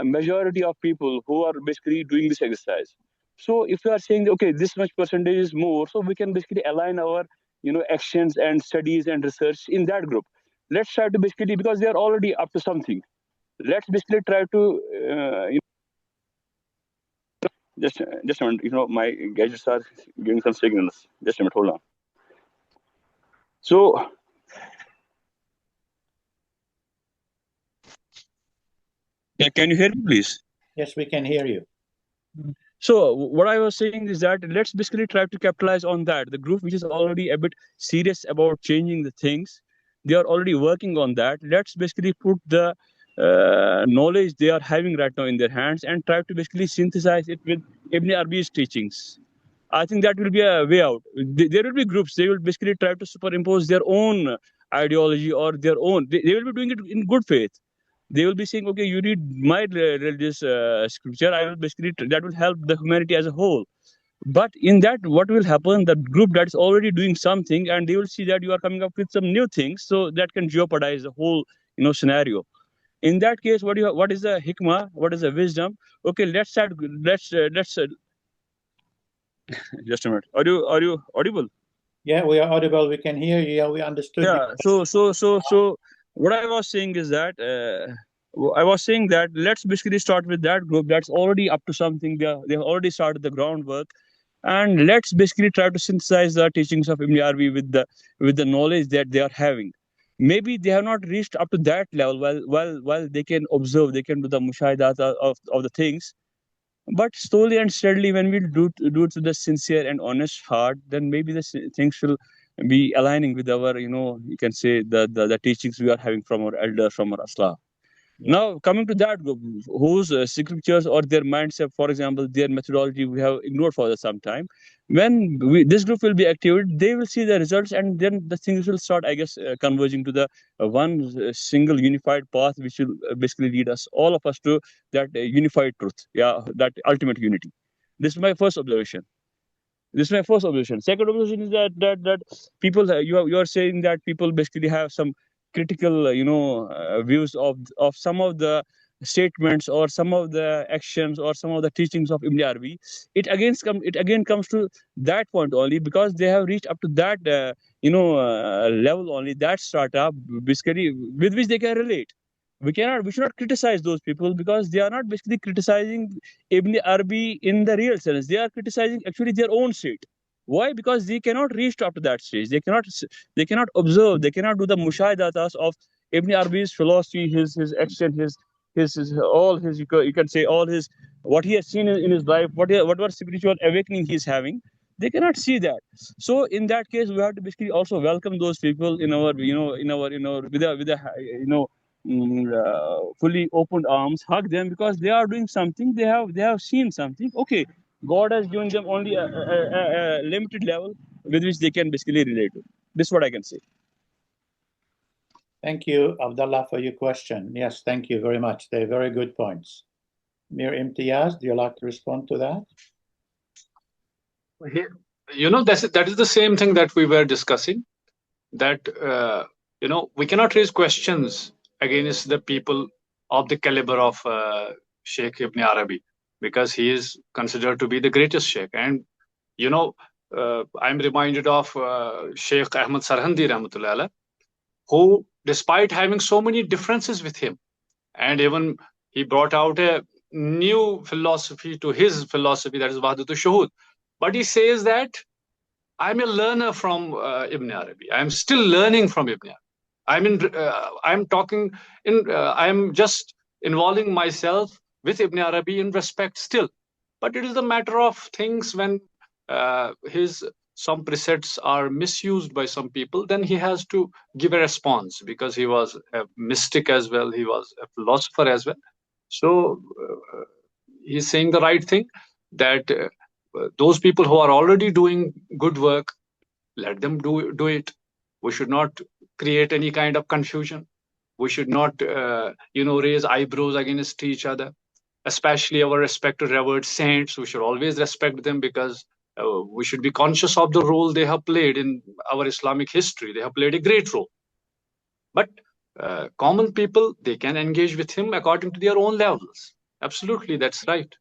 majority of people who are basically doing this exercise. So if we are saying, okay, this much percentage is more, so we can basically align our, you know, actions and studies and research in that group. Let's try to basically, because they are already up to something, let's basically try to you know, just a minute, you know, my gadgets are giving some signals. Just a minute, hold on. So yeah, can you hear me, please? Yes, we can hear you. So what I was saying is that let's basically try to capitalize on that. The group which is already a bit serious about changing the things, they are already working on that. Let's basically put the knowledge they are having right now in their hands and try to basically synthesize it with Ibn Arabi's teachings. I think that will be a way out. There will be groups, they will basically try to superimpose their own ideology or their own. They will be doing it in good faith. They will be saying, okay, you read my religious scripture, I will basically, that will help the humanity as a whole. But in that, what will happen, the group that is already doing something, and they will see that you are coming up with some new things, so that can jeopardize the whole, you know, scenario. In that case, what is the hikmah, what is the wisdom? Okay, let's start, let's just a minute, are you audible? Yeah, we are audible, we can hear you. Yeah, we understood. Yeah, so what I was saying is that I was saying that let's basically start with that group that's already up to something. They've already started the groundwork, and let's basically try to synthesize the teachings of Ibn Arabi with the knowledge that they are having. Maybe they have not reached up to that level. While they can observe, they can do the mushahidat of the things. But slowly and steadily, when we do it to the sincere and honest heart, then maybe the things will be aligning with our, you know, you can say the teachings we are having from our elders, from our asla. Yeah. Now, coming to that group, whose scriptures or their mindset, for example, their methodology, we have ignored for some time. When this group will be activated, they will see the results, and then the things will start, I guess, converging to the one single unified path, which will basically lead us, all of us, to that unified truth, yeah, that ultimate unity. This is my first observation. Second observation is that people, you are saying that people basically have some critical, views of some of the statements or some of the actions or some of the teachings of Ibn Arabi, it again comes to that point only, because they have reached up to that level only, that startup basically with which they can relate. We should not criticize those people, because they are not basically criticizing Ibn Arabi in the real sense. They are criticizing actually their own state. Why? Because they cannot reach up to that stage. They cannot observe. They cannot do the mushahidatas of Ibn Arabi's philosophy, his action, his all his you can say all his what he has seen in his life, whatever spiritual awakening he is having. They cannot see that. So in that case, we have to basically also welcome those people in our with a fully opened arms, hug them, because they are doing something. They have seen something. Okay, God has given them only a limited level with which they can basically relate to. This is what I can say. Thank you, Abdullah, for your question. Yes, thank you very much. They're very good points. Mir Imtiyaz, do you like to respond to that? That is the same thing that we were discussing, that we cannot raise questions against the people of the caliber of Sheikh Ibn Arabi, because he is considered to be the greatest Sheikh. And I'm reminded of Sheikh Ahmad Sarhandi Rahmatullah Alayh, who, despite having so many differences with him, and even he brought out a new philosophy to his philosophy, that is Wahdatul Shuhud. But he says that I'm a learner from Ibn Arabi. I'm still learning from Ibn Arabi. I'm just involving myself with Ibn Arabi in respect still. But it is a matter of things when some precepts are misused by some people, then he has to give a response, because he was a mystic as well. He was a philosopher as well. So he's saying the right thing, that those people who are already doing good work, let them do it. We should not create any kind of confusion. We should not raise eyebrows against each other, especially our respected revered saints. We should always respect them, because we should be conscious of the role they have played in our Islamic history. They have played a great role. But common people, they can engage with him according to their own levels. Absolutely, that's right.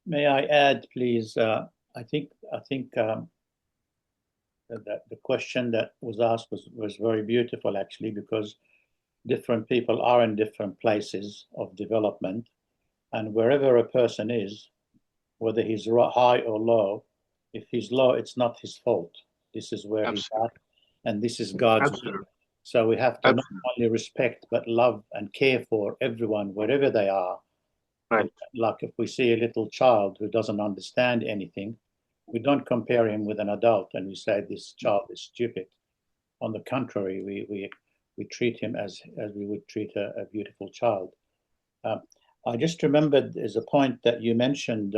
May I add, please? I think that the question that was asked was very beautiful, actually, because different people are in different places of development, and wherever a person is, whether he's high or low, if he's low, it's not his fault. This is where he's at, and this is God's will. So we have to not only respect, but love and care for everyone, wherever they are. Right. Like if we see a little child who doesn't understand anything, we don't compare him with an adult and we say this child is stupid. On the contrary, we treat him as we would treat a beautiful child. I just remembered there's a point that you mentioned,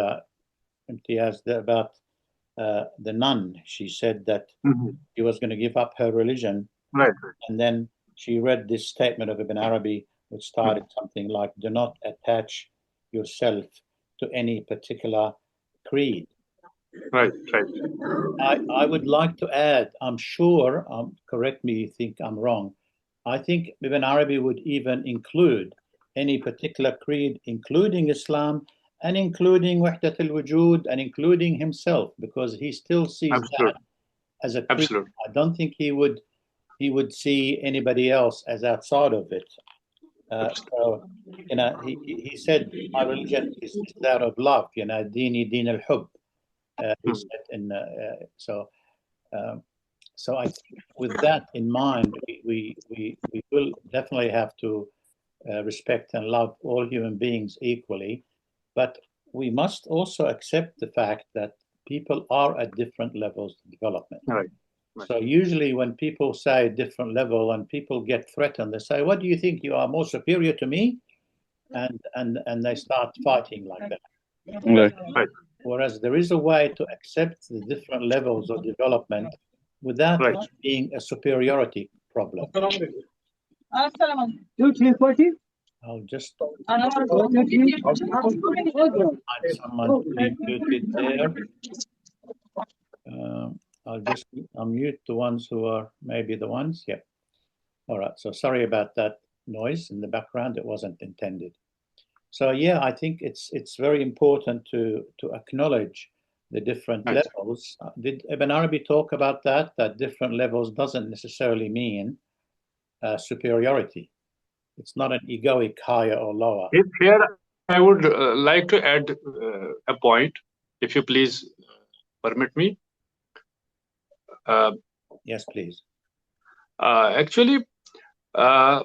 Imtiyaz, about the nun. She said that she was going to give up her religion. Right. And then she read this statement of Ibn Arabi, which started something like, do not attach yourself to any particular creed. Right. I would like to add, I'm sure, correct me if you think I'm wrong, I think Ibn Arabi would even include any particular creed, including Islam and including Wahdat al-Wujud and including himself, because he still sees that as a creed. Absolutely. I don't think he would see anybody else as outside of it. So, he said, my religion is that of love, Dini Din al-Hub. He said, so I think with that in mind, we will definitely have to respect and love all human beings equally, but we must also accept the fact that people are at different levels of development. Right. So usually when people say different level and people get threatened, they say, what do you think, you are more superior to me? And they start fighting like that. Right. Whereas there is a way to accept the different levels of development without being a superiority problem. I'll just find someone muted there. I'll just unmute the ones who are maybe the ones. Yep. All right. So sorry about that noise in the background. It wasn't intended. So yeah, I think it's very important to acknowledge the different Right. levels. Did Ibn Arabi talk about that? That different levels doesn't necessarily mean superiority. It's not an egoic higher or lower. Here, I would like to add a point, if you please permit me. Yes, please. Actually, I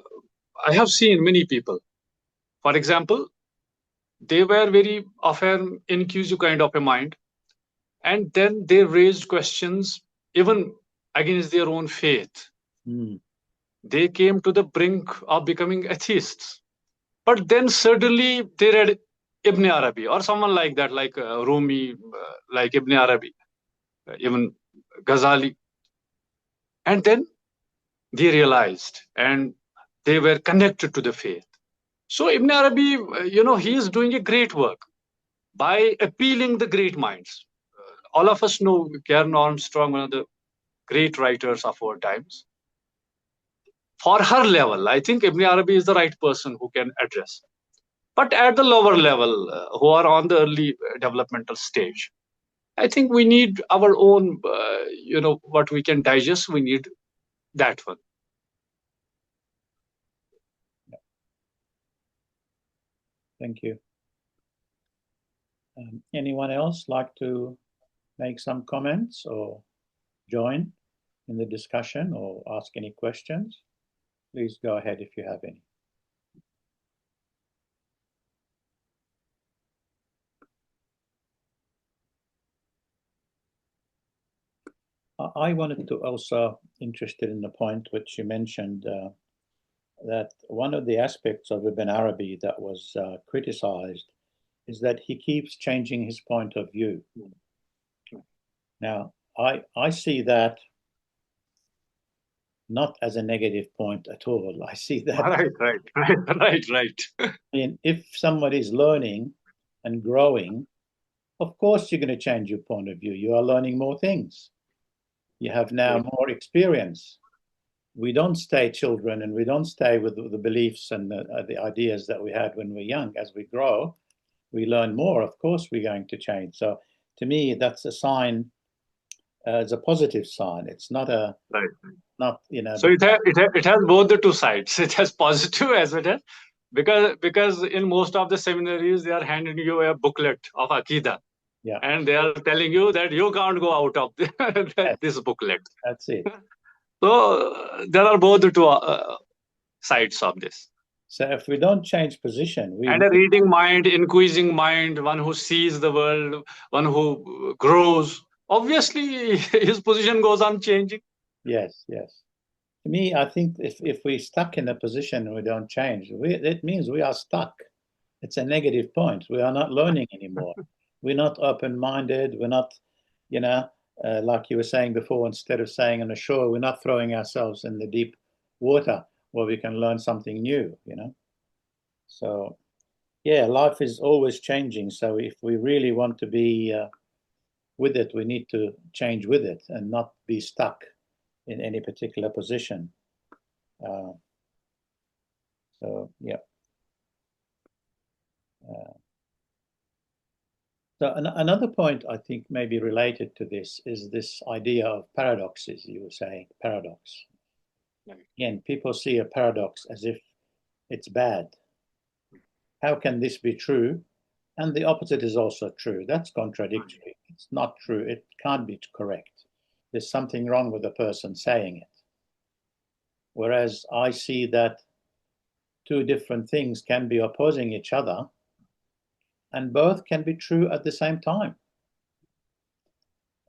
have seen many people. For example, they were very often inquisitive kind of a mind, and then they raised questions even against their own faith. They came to the brink of becoming atheists. But then suddenly they read Ibn Arabi or someone like that, like Rumi, like Ibn Arabi, even Ghazali. And then they realized and they were connected to the faith. So Ibn Arabi, he is doing a great work by appealing the great minds. All of us know Karen Armstrong, one of the great writers of our times. For her level, I think Ibn Arabi is the right person who can address. But at the lower level, who are on the early developmental stage, I think we need our own, what we can digest. We need that one. Thank you. Anyone else like to make some comments or join in the discussion or ask any questions? Please go ahead if you have any. I wanted to also interested in the point which you mentioned that one of the aspects of Ibn Arabi that was criticized is that he keeps changing his point of view. Now, I see that not as a negative point at all. I see that. Right. I mean, if somebody is learning and growing, of course you're going to change your point of view. You are learning more things. You have now more experience. We don't stay children and we don't stay with the beliefs and the ideas that we had when we were young. As we grow, we learn more. Of course, we're going to change. So to me, that's a sign, it's a positive sign. It's not a, not, So it has both the two sides. It has positive as well as, because in most of the seminaries, they are handing you a booklet of Aqidah. Yeah. And they are telling you that you can't go out of this booklet. That's it. So there are both the two sides of this. So if we don't change position, and a reading mind, inquisitive mind, one who sees the world, one who grows, obviously his position goes on changing. Yes. To me, I think if we're stuck in a position and we don't change, it means we are stuck. It's a negative point. We are not learning anymore. We're not open-minded. We're not, like you were saying before, instead of staying on the shore, we're not throwing ourselves in the deep water where we can learn something new, So, yeah, life is always changing. So if we really want to be with it, we need to change with it and not be stuck in any particular position. So, yeah. So another point I think maybe related to this is this idea of paradoxes. You were saying paradox. Again, people see a paradox as if it's bad. How can this be true? And the opposite is also true. That's contradictory. It's not true. It can't be correct. There's something wrong with the person saying it. Whereas I see that two different things can be opposing each other and both can be true at the same time.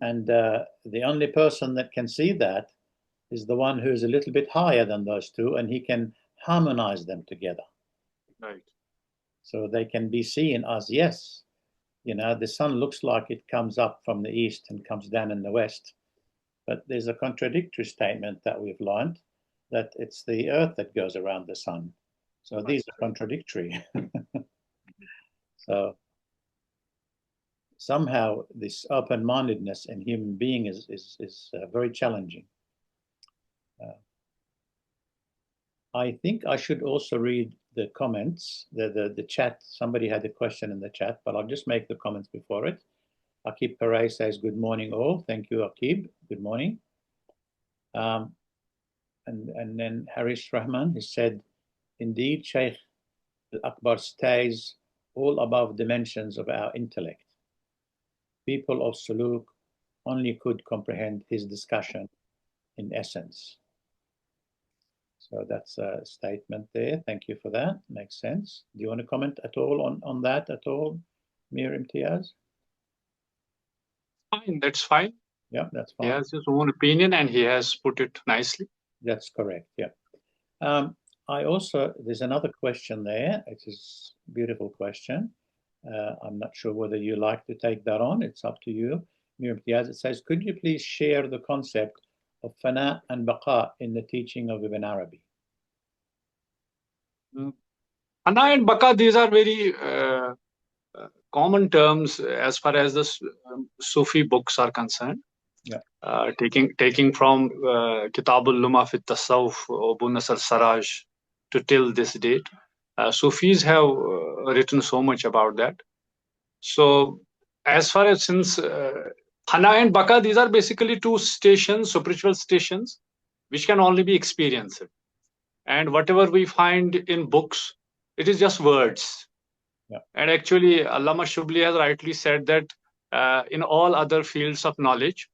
And the only person that can see that is the one who's a little bit higher than those two, and he can harmonize them together. Right. So they can be seen as, yes, the sun looks like it comes up from the east and comes down in the west. But there's a contradictory statement that we've learned that it's the earth that goes around the sun. So these are contradictory. So somehow this open-mindedness in human being is very challenging. I think I should also read the comments, the chat. Somebody had a question in the chat, but I'll just make the comments before it. Akib Paray says, good morning all. Thank you, Akib. Good morning. And then Harish Rahman, he said, indeed, Shaykh Al-Akbar stays all above dimensions of our intellect. People of Suluk only could comprehend his discussion in essence. So that's a statement there. Thank you for that. Makes sense. Do you want to comment at all on that at all, Mir Imtiyaz? Fine, that's fine. Yeah, that's fine. He has his own opinion and he has put it nicely. That's correct, yeah. There's another question there. It is a beautiful question. I'm not sure whether you like to take that on. It's up to you. Mir Imtiyaz, it says, could you please share the concept of fana and baqa in the teaching of Ibn Arabi? Fana and baqa, these are very common terms as far as the Sufi books are concerned. Yeah. Taking from Kitab-al-Zakat fi Tasawwuf, Abu Nasr Saraj to till this date. Sufis have written so much about that. So as far as since Hana and Baka, these are basically two stations, spiritual stations, which can only be experienced. And whatever we find in books, it is just words. Yeah. And actually, Allama Shubli has rightly said that in all other fields of knowledge,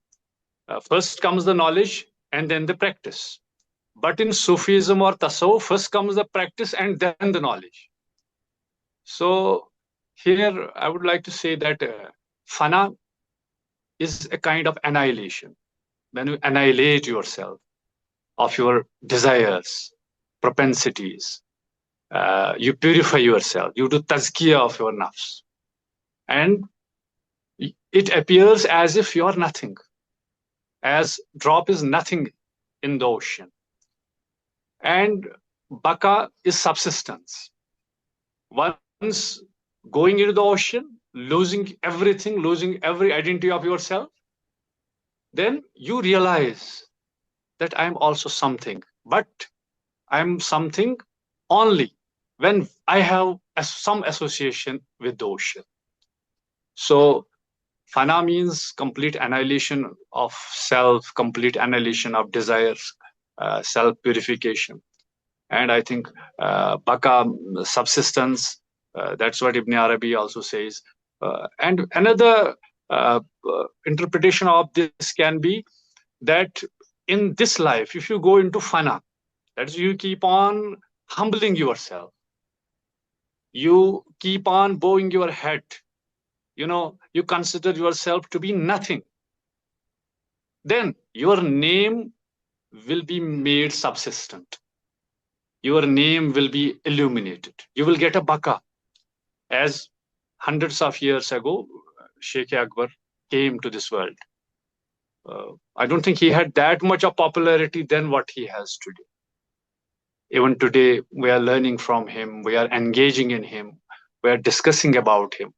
first comes the knowledge and then the practice. But in Sufism or Tasawwuf, first comes the practice and then the knowledge. So here I would like to say that fana is a kind of annihilation. When you annihilate yourself of your desires, propensities, you purify yourself, you do tazkiyah of your nafs. And it appears as if you are nothing, as drop is nothing in the ocean. And baka is subsistence. Once going into the ocean, losing everything, losing every identity of yourself, then you realize that I'm also something, but I'm something only when I have some association with the ocean. So fana means complete annihilation of self, complete annihilation of desires, self-purification. And I think baka, subsistence, that's what Ibn Arabi also says. And another interpretation of this can be that in this life, if you go into fana, that is, you keep on humbling yourself. You keep on bowing your head. You consider yourself to be nothing. Then your name will be made subsistent. Your name will be illuminated. You will get a baka. As hundreds of years ago, Sheikh Akbar came to this world. I don't think he had that much of popularity than what he has today. Even today, we are learning from him. We are engaging in him. We are discussing about him.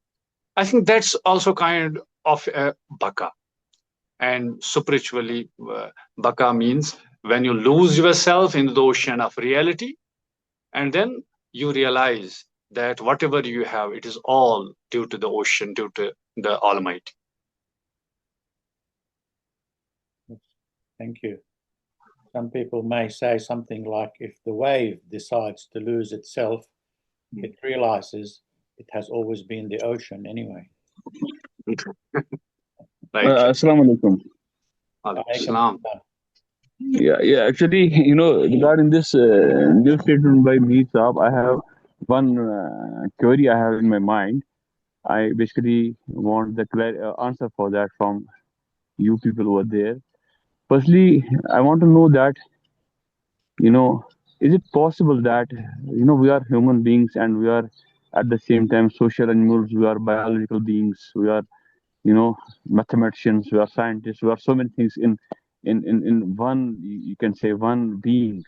I think that's also kind of a baka. And spiritually, baka means when you lose yourself in the ocean of reality, and then you realize that whatever you have, it is all due to the ocean, due to the Almighty. Thank you. Some people may say something like, if the wave decides to lose itself, it realizes it has always been the ocean anyway. Right. Assalamu alaikum. Salam. Yeah. Actually, regarding this new statement by Mir Saab, I have one query I have in my mind. I basically want the answer for that from you people over there. Firstly, I want to know that, is it possible that, we are human beings and we are at the same time social animals, we are biological beings, we are, mathematicians, we are scientists, we are so many things in one, you can say, one being.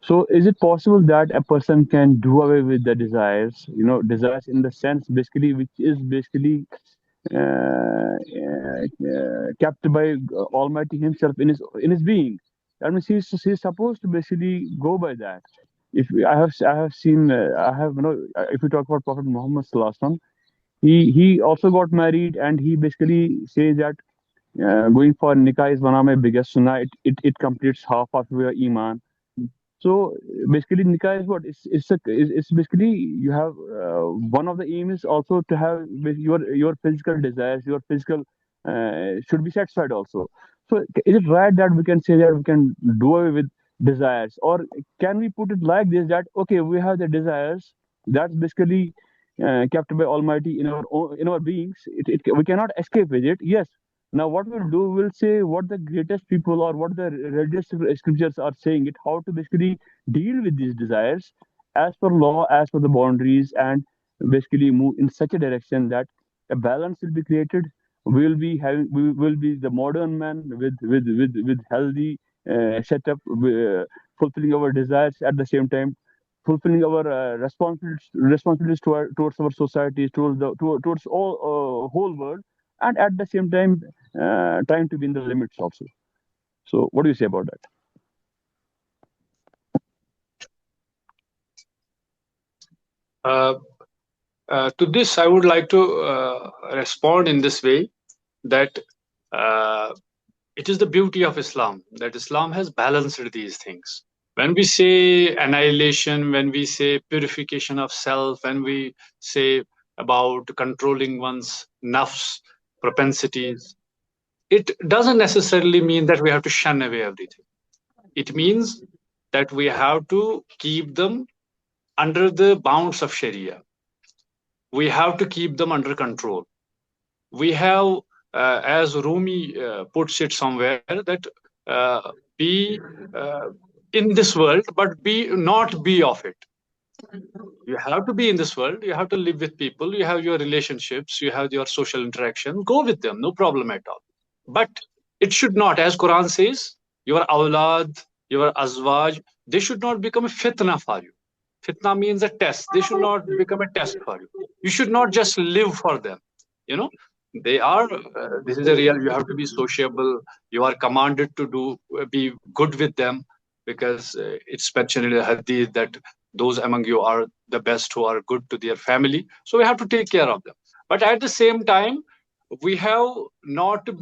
So is it possible that a person can do away with the desires, desires in the sense basically, which is basically kept by Almighty Himself in his being? That means he's supposed to basically go by that. if I have seen, if we talk about Prophet Muhammad Sallallahu Alaihi Wasallam, he also got married, and he basically says that going for nikah is one of my biggest sunnah. It completes half of your iman. So basically, nikah is what? It's basically you have one of the aim is also to have your physical desires, your physical should be satisfied also. So is it right that we can say that we can do away with desires, or can we put it like this that okay, we have the desires that's basically kept by Almighty in our beings. We cannot escape with it. Yes, now, what we'll do, we'll say what the greatest people or what the religious scriptures are saying it, how to basically deal with these desires as per law, as per the boundaries, and basically move in such a direction that a balance will be created. We will be the modern man with healthy setup, fulfilling our desires at the same time, fulfilling our responsibilities towards our society, towards all whole world, and at the same time trying to be in the limits also. So what do you say about that? To this, I would like to respond in this way that it is the beauty of Islam that Islam has balanced these things. When we say annihilation, when we say purification of self, when we say about controlling one's nafs, propensities, it doesn't necessarily mean that we have to shun away everything. It means that we have to keep them under the bounds of Sharia. We have to keep them under control. We have, as Rumi puts it somewhere, that be in this world, but not be of it. You have to be in this world. You have to live with people. You have your relationships. You have your social interaction. Go with them, no problem at all. But it should not, as Quran says, your awlad, your azwaj, they should not become a fitna for you. Fitna means a test. They should not become a test for you. You should not just live for them. You know, they are. This is a real. You have to be sociable. You are commanded to be good with them, because it's mentioned in the hadith that those among you are the best who are good to their family. So we have to take care of them. But at the same time, we have not to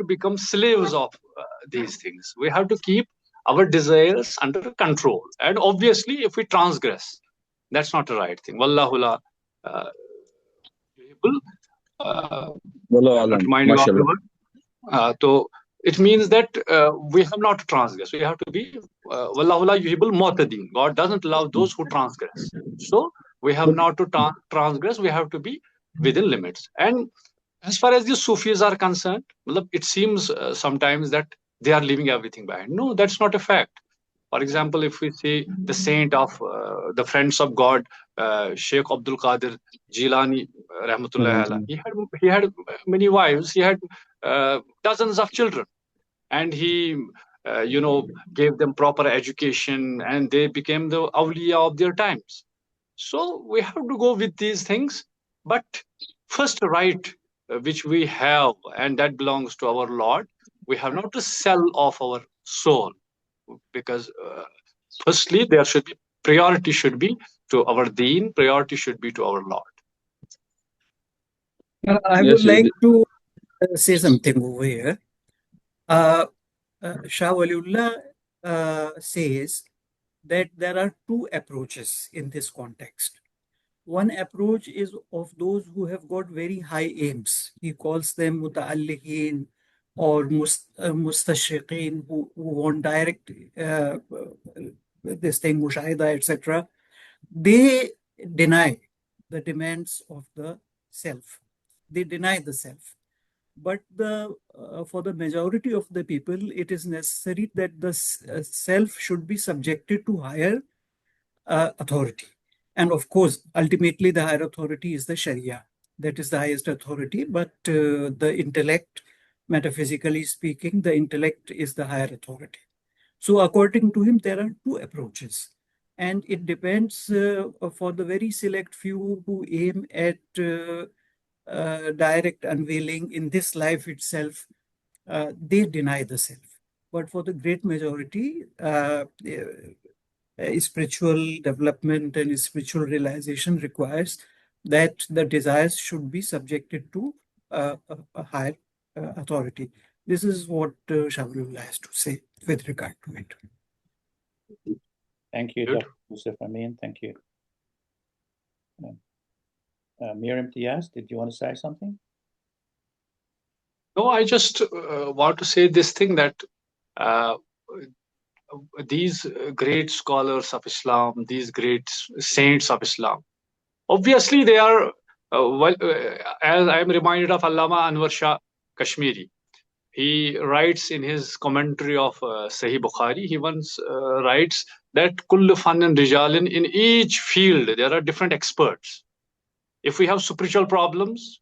become slaves of these things. We have to keep our desires under control. And obviously, if we transgress, that's not the right thing. Wallahu la remind you afterward. So it means that we have not to transgress. We have to be wallahu la yuhibbul mu'tadin. God doesn't allow those who transgress. So we have not to transgress. We have to be within limits. And as far as the Sufis are concerned, it seems sometimes that they are leaving everything behind. No, that's not a fact. For example, if we see the saint of the friends of God, Sheikh Abdul Qadir Jilani, Rahmatullahi Alayhi, he had many wives. He had dozens of children, and he, gave them proper education, and they became the awliya of their times. So we have to go with these things, but first right which we have, and that belongs to our Lord, we have not to sell off our soul, because firstly priority should be to our deen, priority should be to our Lord. I would like to say something over here. Shah Waliullah says that there are two approaches in this context. One approach is of those who have got very high aims. He calls them muta'alliqeen or mustashriqeen, who want direct this thing, mushahida, etc. They deny the demands of the self. They deny the self. But for the majority of the people, it is necessary that the self should be subjected to higher authority. And of course, ultimately, the higher authority is the Sharia. That is the highest authority. But the intellect, metaphysically speaking, the intellect is the higher authority. So according to him, there are two approaches. And it depends for the very select few who aim at direct unveiling in this life itself, they deny the self. But for the great majority, spiritual development and spiritual realization requires that the desires should be subjected to a higher authority. This is what Shahrullah has to say with regard to it. Thank you, Good. Dr. Yusuf Amin. Thank you. Mir Imtiyaz, did you want to say something? No, I just want to say this thing that these great scholars of Islam, these great saints of Islam, obviously they are, as I am reminded of Allama Anwar Shah Kashmiri. He writes in his commentary of Sahih Bukhari, he once writes that kullu fannin rijalin, in each field there are different experts. If we have spiritual problems,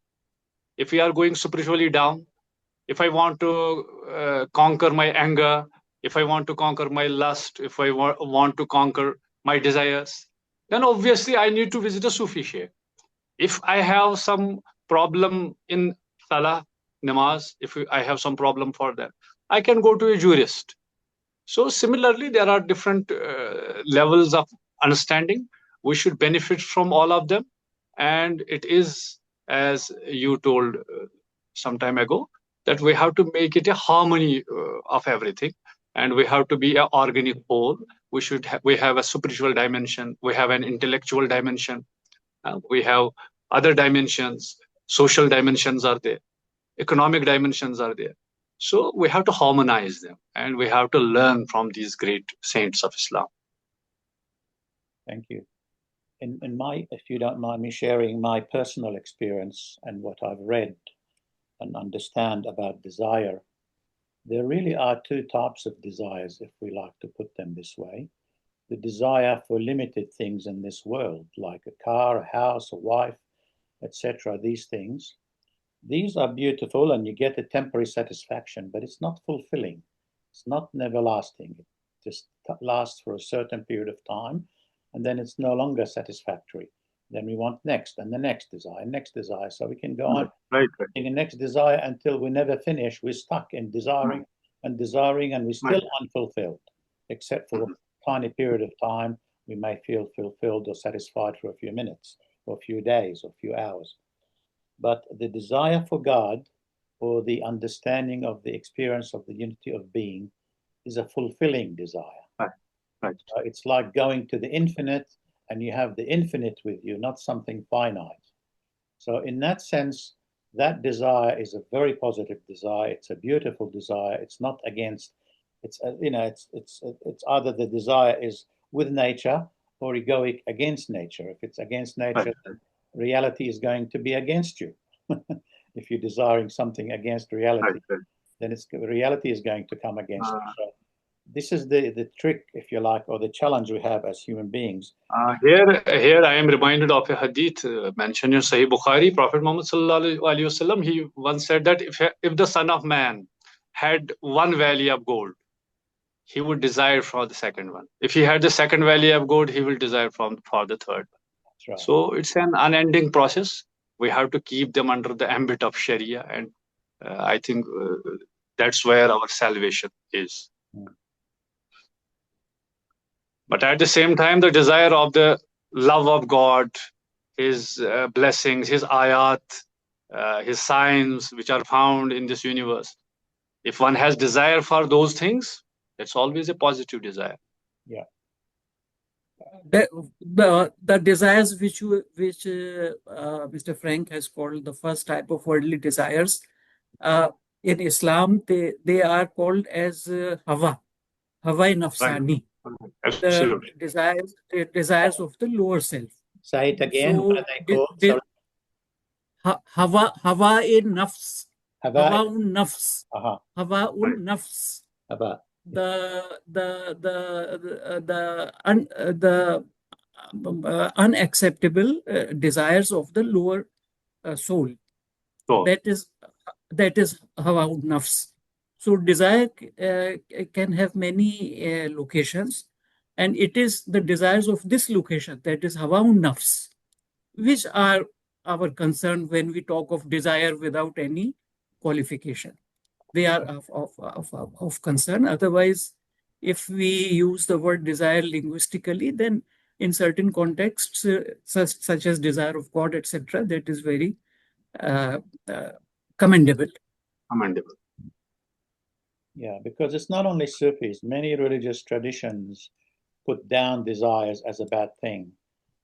if we are going spiritually down, if I want to conquer my anger, if I want to conquer my lust, if I want to conquer my desires, then obviously I need to visit a Sufi sheikh. If I have some problem in Salah, Namaz, if I have some problem for that, I can go to a jurist. So similarly, there are different levels of understanding. We should benefit from all of them. And it is, as you told some time ago, that we have to make it a harmony of everything. And we have to be an organic whole. We have a spiritual dimension. We have an intellectual dimension. We have other dimensions. Social dimensions are there. Economic dimensions are there. So we have to harmonize them, and we have to learn from these great saints of Islam. Thank you. In my, if you don't mind me sharing my personal experience and what I've read and understand about desire, there really are two types of desires, if we like to put them this way. The desire for limited things in this world, like a car, a house, a wife, etc. These things. These are beautiful and you get a temporary satisfaction, but it's not fulfilling. It's not everlasting. It just lasts for a certain period of time, and then it's no longer satisfactory. Then we want next and the next desire. So we can go on in the next desire until we never finish. We're stuck in desiring and desiring, and we're still unfulfilled, except for a tiny period of time. We may feel fulfilled or satisfied for a few minutes or a few days or a few hours. But the desire for God, or the understanding of the experience of the unity of being, is a fulfilling desire. Right. It's like going to the infinite, and you have the infinite with you, not something finite. So in that sense, that desire is a very positive desire. It's a beautiful desire. It's not against. It's it's either the desire is with nature or egoic against nature. If it's against nature, reality is going to be against you. If you're desiring something against reality, then reality is going to come against you. So this is the trick, if you like, or the challenge we have as human beings. Here I am reminded of a hadith mentioned in Sahih Bukhari. Prophet Muhammad sallallahu alaihi wasallam, he once said that if the Son of Man had one valley of gold, he would desire for the second one. If he had the second valley of gold, he will desire for the third. That's right. So it's an unending process. We have to keep them under the ambit of Sharia, and I think that's where our salvation is. But at the same time, the desire of the love of God, His blessings, His ayat, His signs, which are found in this universe. If one has desire for those things, it's always a positive desire. Yeah. The desires which Mr. Frank has called the first type of worldly desires, in Islam they are called as Hawa-i-Nafsani. Absolutely. The desires of the lower self. Say it again. So, what are they called? Hawa-i-Nafs. Hawa-un-Nafs. Uh-huh. Hawa-un-Nafs. The unacceptable desires of the lower soul. That is hawa-un-nafs. So desire can have many locations, and it is the desires of this location, that is hawa-un-nafs, which are our concern when we talk of desire without any qualification. They are of concern. Otherwise, if we use the word desire linguistically, then in certain contexts, such as desire of God, etc., that is very commendable. Commendable. Yeah, because it's not only Sufis. Many religious traditions put down desires as a bad thing.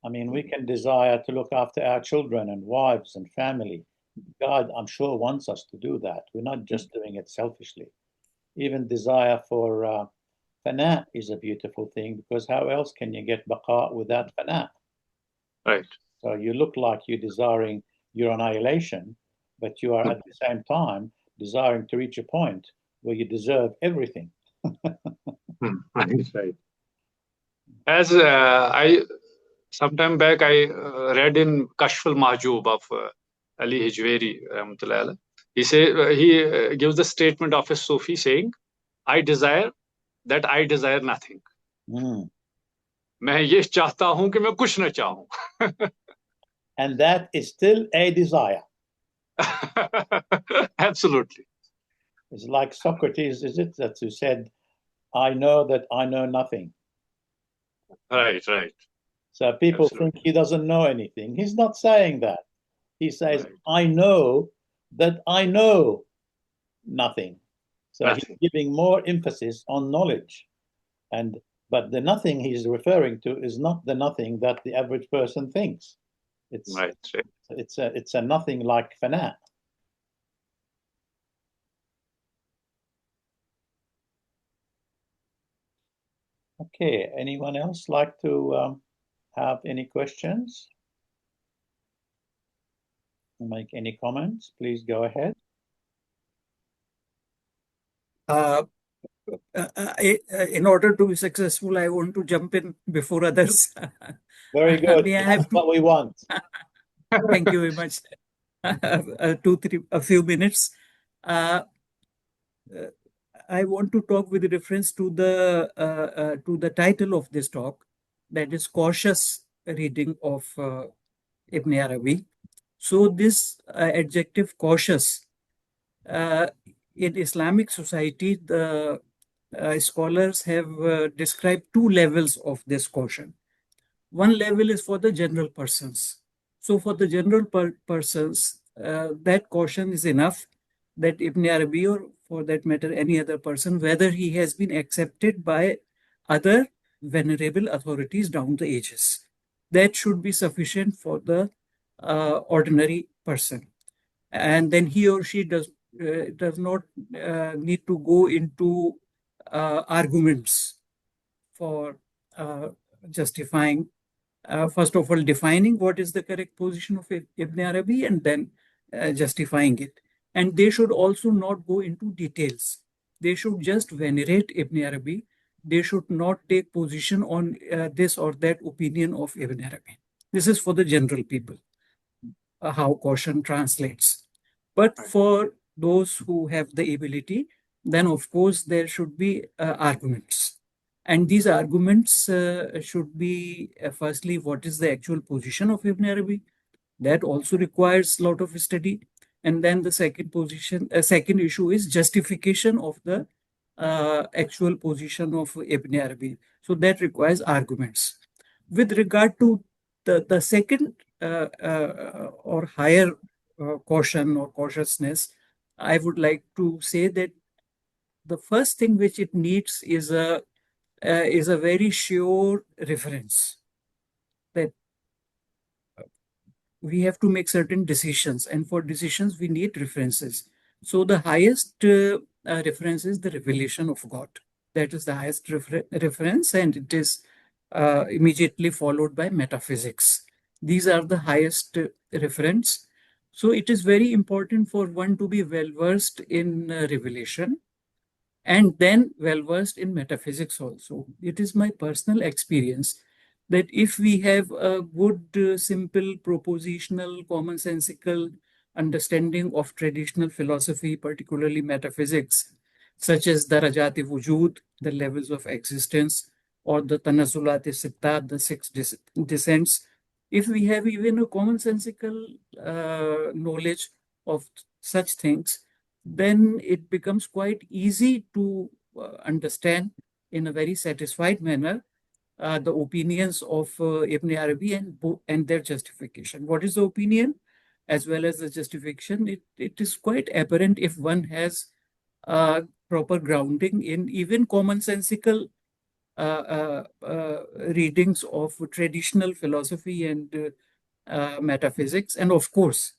I mean, we can desire to look after our children and wives and family. God, I'm sure, wants us to do that. We're not just doing it selfishly. Even desire for fana is a beautiful thing, because how else can you get baqa without fana? Right. So you look like you're desiring your annihilation, but you are at the same time desiring to reach a point where you deserve everything. Right. As I sometime back I read in Kashf-al-Mahjoob of Ali Hijweri, rahmatullahi alayh. He gives the statement of a Sufi saying, "I desire that I desire nothing." मैं ये चाहता हूं कि मैं कुछ न चाहूं. And that is still a desire. Absolutely. It's like Socrates, is it, that who said, I know that I know nothing. Right, right. So people Absolutely. think he doesn't know anything. He's not saying that. He says, Right. I know that I know nothing. So Nothing. he's giving more emphasis on knowledge. But the nothing he's referring to is not the nothing that the average person thinks. It's Right, right. it's a nothing like fana. Okay, anyone else like to have any questions? Make any comments? Please go ahead. In order to be successful, I want to jump in before others. Very good. That's what we want. Thank you very much. A few minutes. I want to talk with reference to the title of this talk, that is cautious reading of Ibn Arabi. So this adjective cautious, in Islamic society, the scholars have described two levels of this caution. One level is for the general persons. So for the general persons, that caution is enough that Ibn Arabi, or for that matter any other person, whether he has been accepted by other venerable authorities down the ages, that should be sufficient for the ordinary person. And then he or she does not need to go into arguments for justifying, first of all, defining what is the correct position of Ibn Arabi, and then justifying it. And they should also not go into details. They should just venerate Ibn Arabi. They should not take position on this or that opinion of Ibn Arabi. This is for the general people, how caution translates. But for those who have the ability, then of course there should be arguments. And these arguments should be, firstly, what is the actual position of Ibn Arabi? That also requires a lot of study. And then the second issue is justification of the actual position of Ibn Arabi. So that requires arguments. With regard to the second or higher caution or cautiousness, I would like to say that the first thing which it needs is a very sure reference, that we have to make certain decisions, and for decisions we need references. So the highest reference is the revelation of God. That is the highest reference, and it is immediately followed by metaphysics. These are the highest reference. So it is very important for one to be well versed in revelation, and then well versed in metaphysics also. It is my personal experience that if we have a good, simple, propositional, commonsensical understanding of traditional philosophy, particularly metaphysics, such as Darajat-e-Wujud, the levels of existence, or the Tanazzulat-e-Sittat, the six descents, if we have even a commonsensical knowledge of such things, then it becomes quite easy to understand in a very satisfied manner the opinions of Ibn Arabi and their justification. What is the opinion as well as the justification? It is quite apparent if one has proper grounding in even commonsensical readings of traditional philosophy and metaphysics, and of course,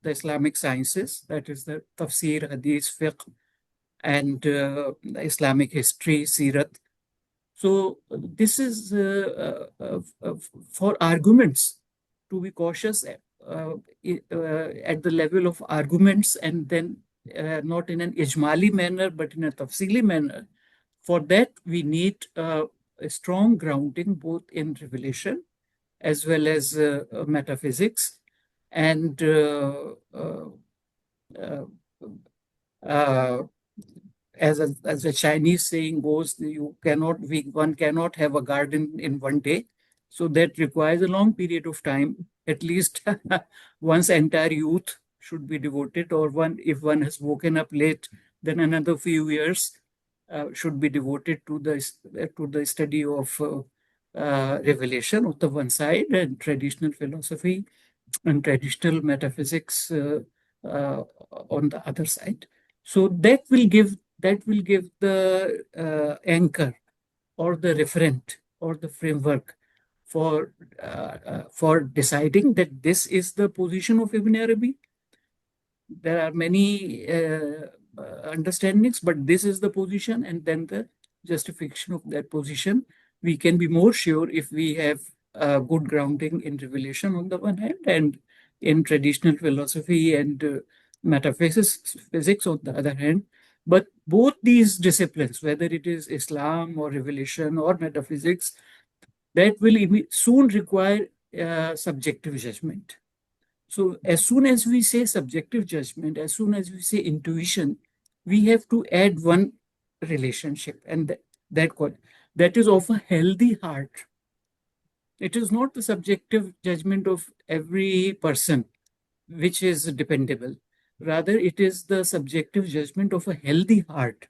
the Islamic sciences, that is the tafsir, hadith, fiqh, and Islamic history, sirat. So this is for arguments to be cautious at the level of arguments, and then not in an ijmali manner, but in a tafsili manner. For that, we need a strong grounding both in revelation as well as metaphysics. And as a Chinese saying goes, one cannot have a garden in one day. So that requires a long period of time. At least one's entire youth should be devoted, or if one has woken up late, then another few years should be devoted to the study of revelation on the one side, and traditional philosophy and traditional metaphysics on the other side. So that will give the anchor or the referent or the framework for deciding that this is the position of Ibn Arabi. There are many understandings, but this is the position, and then the justification of that position. We can be more sure if we have good grounding in revelation on the one hand, and in traditional philosophy and metaphysics on the other hand. But both these disciplines, whether it is Islam or revelation or metaphysics, that will soon require subjective judgment. So as soon as we say subjective judgment, as soon as we say intuition, we have to add one relationship, and that is of a healthy heart. It is not the subjective judgment of every person which is dependable. Rather, it is the subjective judgment of a healthy heart,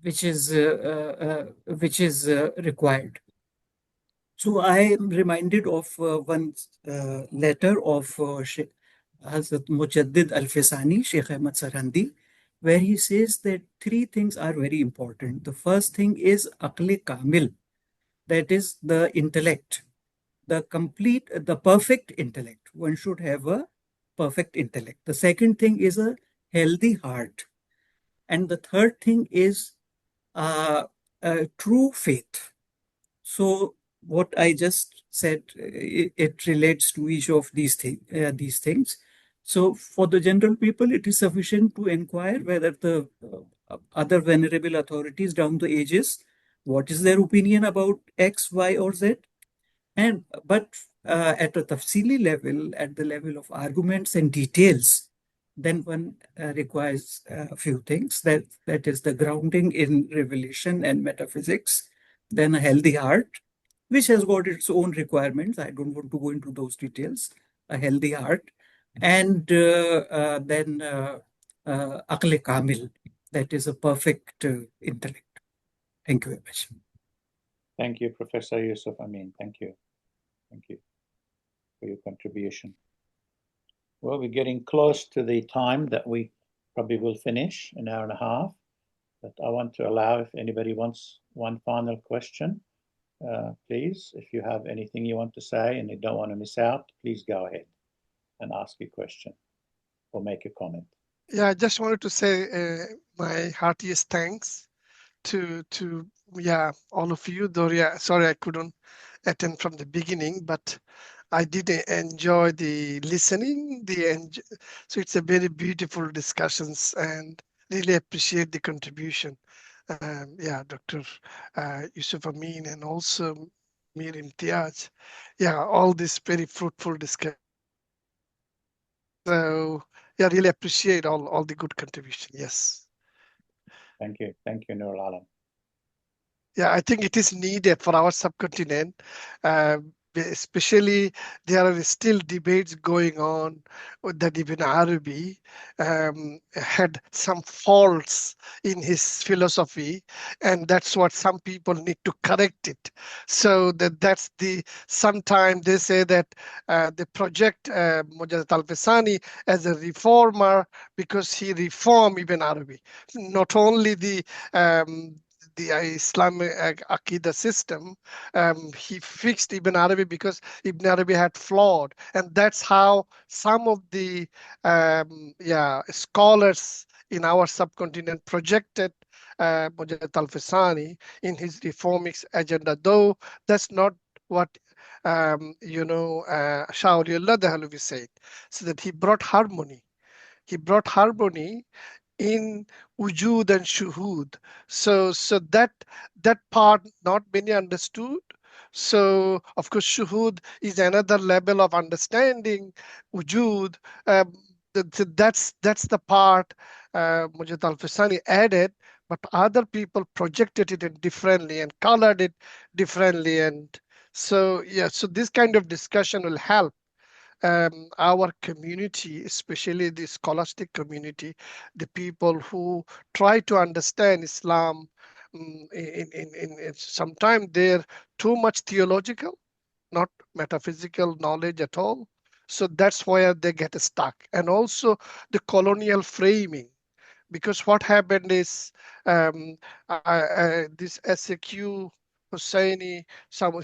which is required. So I am reminded of one letter of Hazrat Mujaddid Al-Fisani, Sheikh Ahmad Sarhandi, where he says that three things are very important. The first thing is Aql Kamil, that is the intellect, the perfect intellect. One should have a perfect intellect. The second thing is a healthy heart. And the third thing is true faith. So what I just said, it relates to each of these things. So for the general people, it is sufficient to inquire whether the other venerable authorities down the ages, what is their opinion about X, Y, or Z? But at a tafsili level, at the level of arguments and details, then one requires a few things. That is the grounding in revelation and metaphysics, then a healthy heart, which has got its own requirements. I don't want to go into those details. A healthy heart, and then Aql Kamil, that is a perfect intellect. Thank you very much. Thank you, Professor Yusuf Amin. Thank you. Thank you for your contribution. Well, we're getting close to the time that we probably will finish, an hour and a half. But I want to allow, if anybody wants one final question, please, if you have anything you want to say and you don't want to miss out, please go ahead and ask your question or make a comment. Yeah, I just wanted to say my heartiest thanks to all of you. Though, sorry I couldn't attend from the beginning, but I did enjoy the listening. So it's a very beautiful discussions, and really appreciate the contribution. Dr. Yusuf Amin, and also Mir Imtiyaz. All this very fruitful discussion. So really appreciate all the good contribution. Yes. Thank you, Nur Alam. I think it is needed for our subcontinent. especially there are still debates going on that Ibn Arabi had some faults in his philosophy, and that's what some people need to correct it. So that's the sometimes they say that they project Mujahid al-Fisani as a reformer because he reformed Ibn Arabi. Not only the Islamic Aqidah system, he fixed Ibn Arabi because Ibn Arabi had flawed, and that's how some of the scholars in our subcontinent projected Mujahid al-Fisani in his reformist agenda, though that's not what Shah Dahlavi said. So that he brought harmony. He brought harmony in wujud and shuhud. So that part not many understood. So of course shuhud is another level of understanding. Wujud, um, that's the part Mujahid al-Fisani added, but other people projected it differently and colored it differently. And so yeah, so this kind of discussion will help our community, especially the scholastic community, the people who try to understand Islam. Sometimes they're too much theological, not metaphysical knowledge at all. So that's where they get stuck. And also the colonial framing, because what happened is this SAQ Husseini,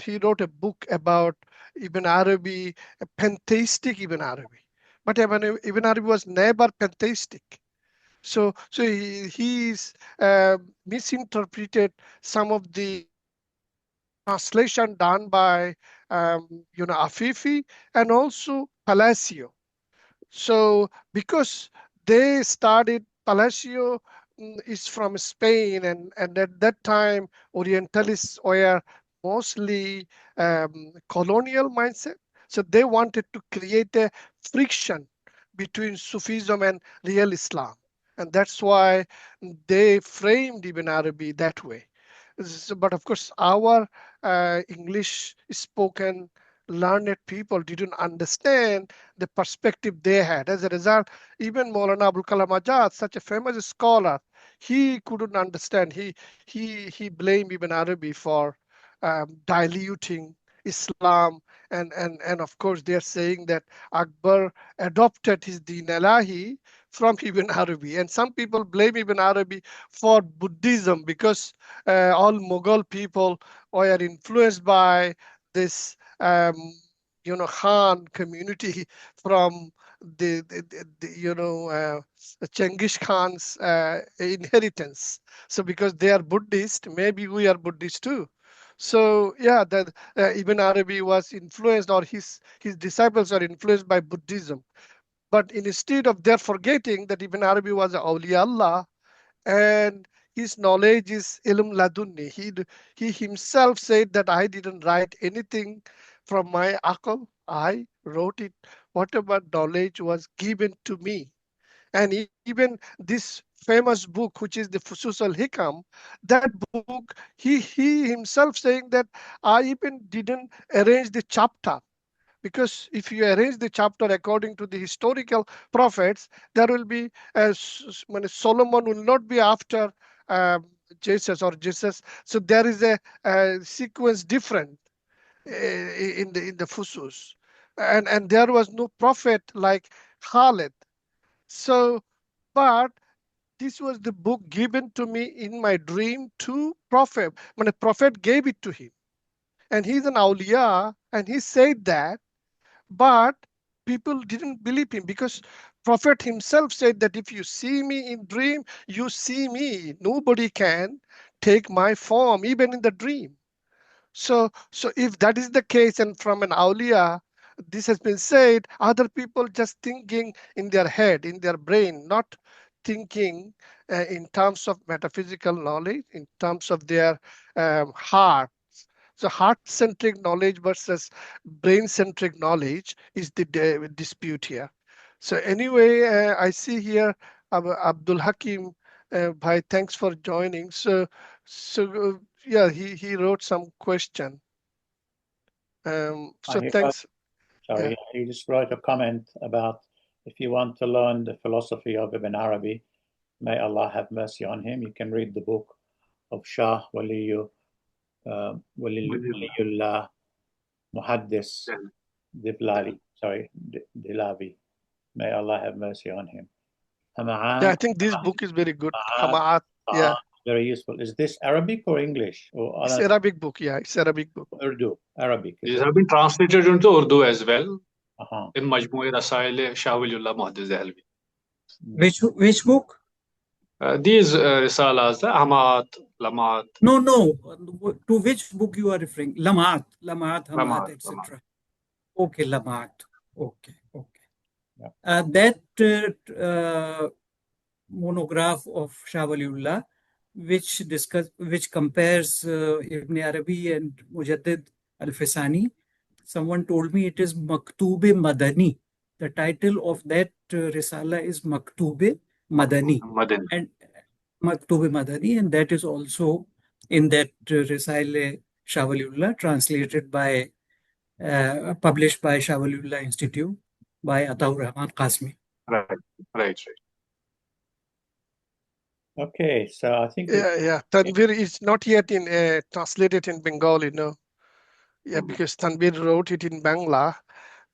he wrote a book about Ibn Arabi, a pantheistic Ibn Arabi. But Ibn Arabi was never pantheistic. So he's misinterpreted some of the translation done by Afifi and also Palacio. So because they started, Palacio is from Spain, and at that time Orientalists were mostly colonial mindset. So they wanted to create a friction between Sufism and real Islam, and that's why they framed Ibn Arabi that way. But of course, our English spoken learned people didn't understand the perspective they had. As a result, even Maulana Abul Kalam Azad, such a famous scholar, he couldn't understand. He blamed Ibn Arabi for diluting Islam, and of course they're saying that Akbar adopted his Deen Ilahi from Ibn Arabi, and some people blame Ibn Arabi for Buddhism because all Mughal people were influenced by this Khan community from the Genghis Khan's inheritance. So because they are Buddhist, maybe we are Buddhist too. So yeah, that Ibn Arabi was influenced, or his disciples are influenced by Buddhism. But instead of their forgetting that Ibn Arabi was a awliya Allah, and his knowledge is ilm ladunni. He himself said that I didn't write anything from my akal. I wrote it, whatever knowledge was given to me. And even this famous book, which is the Fusus al-Hikam, that book, he himself saying that I even didn't arrange the chapter, because if you arrange the chapter according to the historical prophets, there will be Solomon will not be after Jesus or Jesus. So there is a sequence different in the Fusus, and there was no prophet like Khalid. So, but this was the book given to me in my dream to prophet. When a prophet gave it to him, and he's an awliya, and he said that, but people didn't believe him because prophet himself said that if you see me in dream, you see me. Nobody can take my form, even in the dream. So if that is the case, and from an awliya, this has been said, other people just thinking in their head, in their brain, not thinking in terms of metaphysical knowledge, in terms of their heart. So heart-centric knowledge versus brain-centric knowledge is the dispute here. So anyway, I see here Abdul Hakim, Bhai, thanks for joining. So yeah, he wrote some question. So thanks. Sorry, he just wrote a comment about if you want to learn the philosophy of Ibn Arabi, may Allah have mercy on him, you can read the book of Shah Waliyullah Muhaddis Dilavi. May Allah have mercy on him. Yeah, I think this book is very good. Hama'at. Yeah. Very useful. Is this Arabic or English? Or it's Arabic book. Yeah, it's Arabic book. Urdu, Arabic. These have been translated into Urdu as well. In Majmui Rasail Shah Waliullah Muhaddis Dehlvi. Which book? These risalas, the Hama'at, Lamat. No. To which book you are referring? Lamat, Hamad, etc. Okay, Lamat. Okay. Yeah. That monograph of Shah Waliullah, which compares Ibn Arabi and Mujaddid al-Fisani, someone told me it is Maktub-e Madani. The title of that risala is Maktub-e Madani. And Maktub-e Madani, and that is also in that Risale Shah Waliullah, translated by, published by Shah Waliullah Institute by Ataur Rahman Qasmi. Right. Okay, so I think Tanvir is not yet in translated in Bengali, no. Yeah, because Tanvir wrote it in Bangla.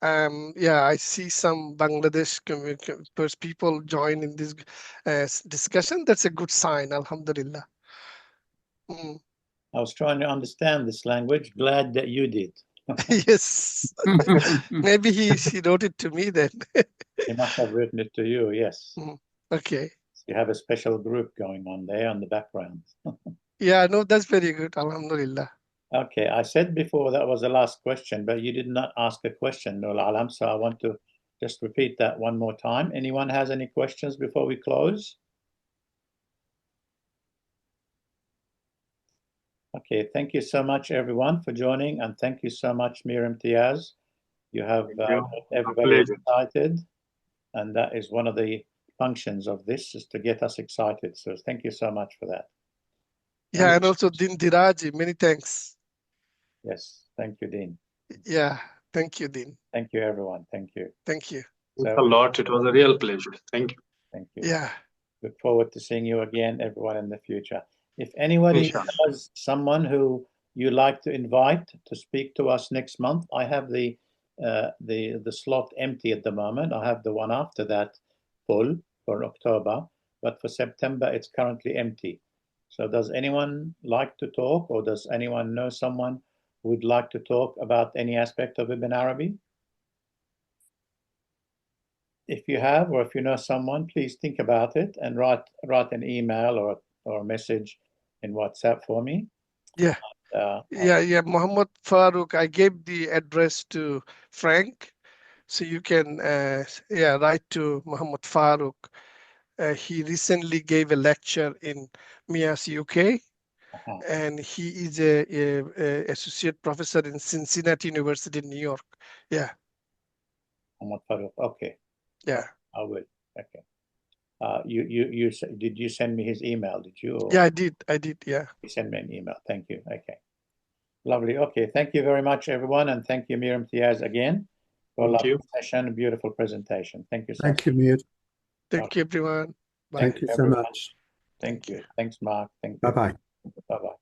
I see some Bangladesh people join in this discussion. That's a good sign, Alhamdulillah. I was trying to understand this language. Glad that you did. Yes. Maybe he wrote it to me then. He must have written it to you, yes. Okay. You have a special group going on there on the background. Yeah, no, that's very good. Alhamdulillah. Okay, I said before that was the last question, but you did not ask a question, Nul Alam, so I want to just repeat that one more time. Anyone has any questions before we close? Okay, thank you so much, everyone, for joining, and thank you so much, Mir Imtiyaz. You have everybody excited, and that is one of the functions of this, is to get us excited. So thank you so much for that. Yeah, and also Din Diraji, many thanks. Yes, thank you, Dean. Yeah, thank you, Dean. Thank you, everyone. Thank you. Thank you. Thanks a lot. It was a real pleasure. Thank you. Thank you. Yeah. Look forward to seeing you again, everyone, in the future. If anybody has someone who you like to invite to speak to us next month, I have the slot empty at the moment. I have the one after that full for October, but for September it's currently empty. So does anyone like to talk, or does anyone know someone who would like to talk about any aspect of Ibn Arabi? If you have, or if you know someone, please think about it and write an email or a message in WhatsApp for me. Yeah. Muhammad Farooq, I gave the address to Frank, so you can write to Muhammad Farooq. He recently gave a lecture in MIAS, UK, and he is a associate professor in Cincinnati University in New York. Yeah. Muhammad Farooq. Okay. Yeah. I will. Okay. Did you send me his email? Did you? Or? Yeah, I did. Yeah. You sent me an email. Thank you. Okay. Lovely. Okay. Thank you very much, everyone, and thank you, Mir Imtiyaz, again for a lovely session, beautiful presentation. Thank you so much. Thank you, Mir. Thank you, everyone. Bye. Thank you so much. Thank you. Thanks, Mark. Thank you. Bye-bye. Bye-bye.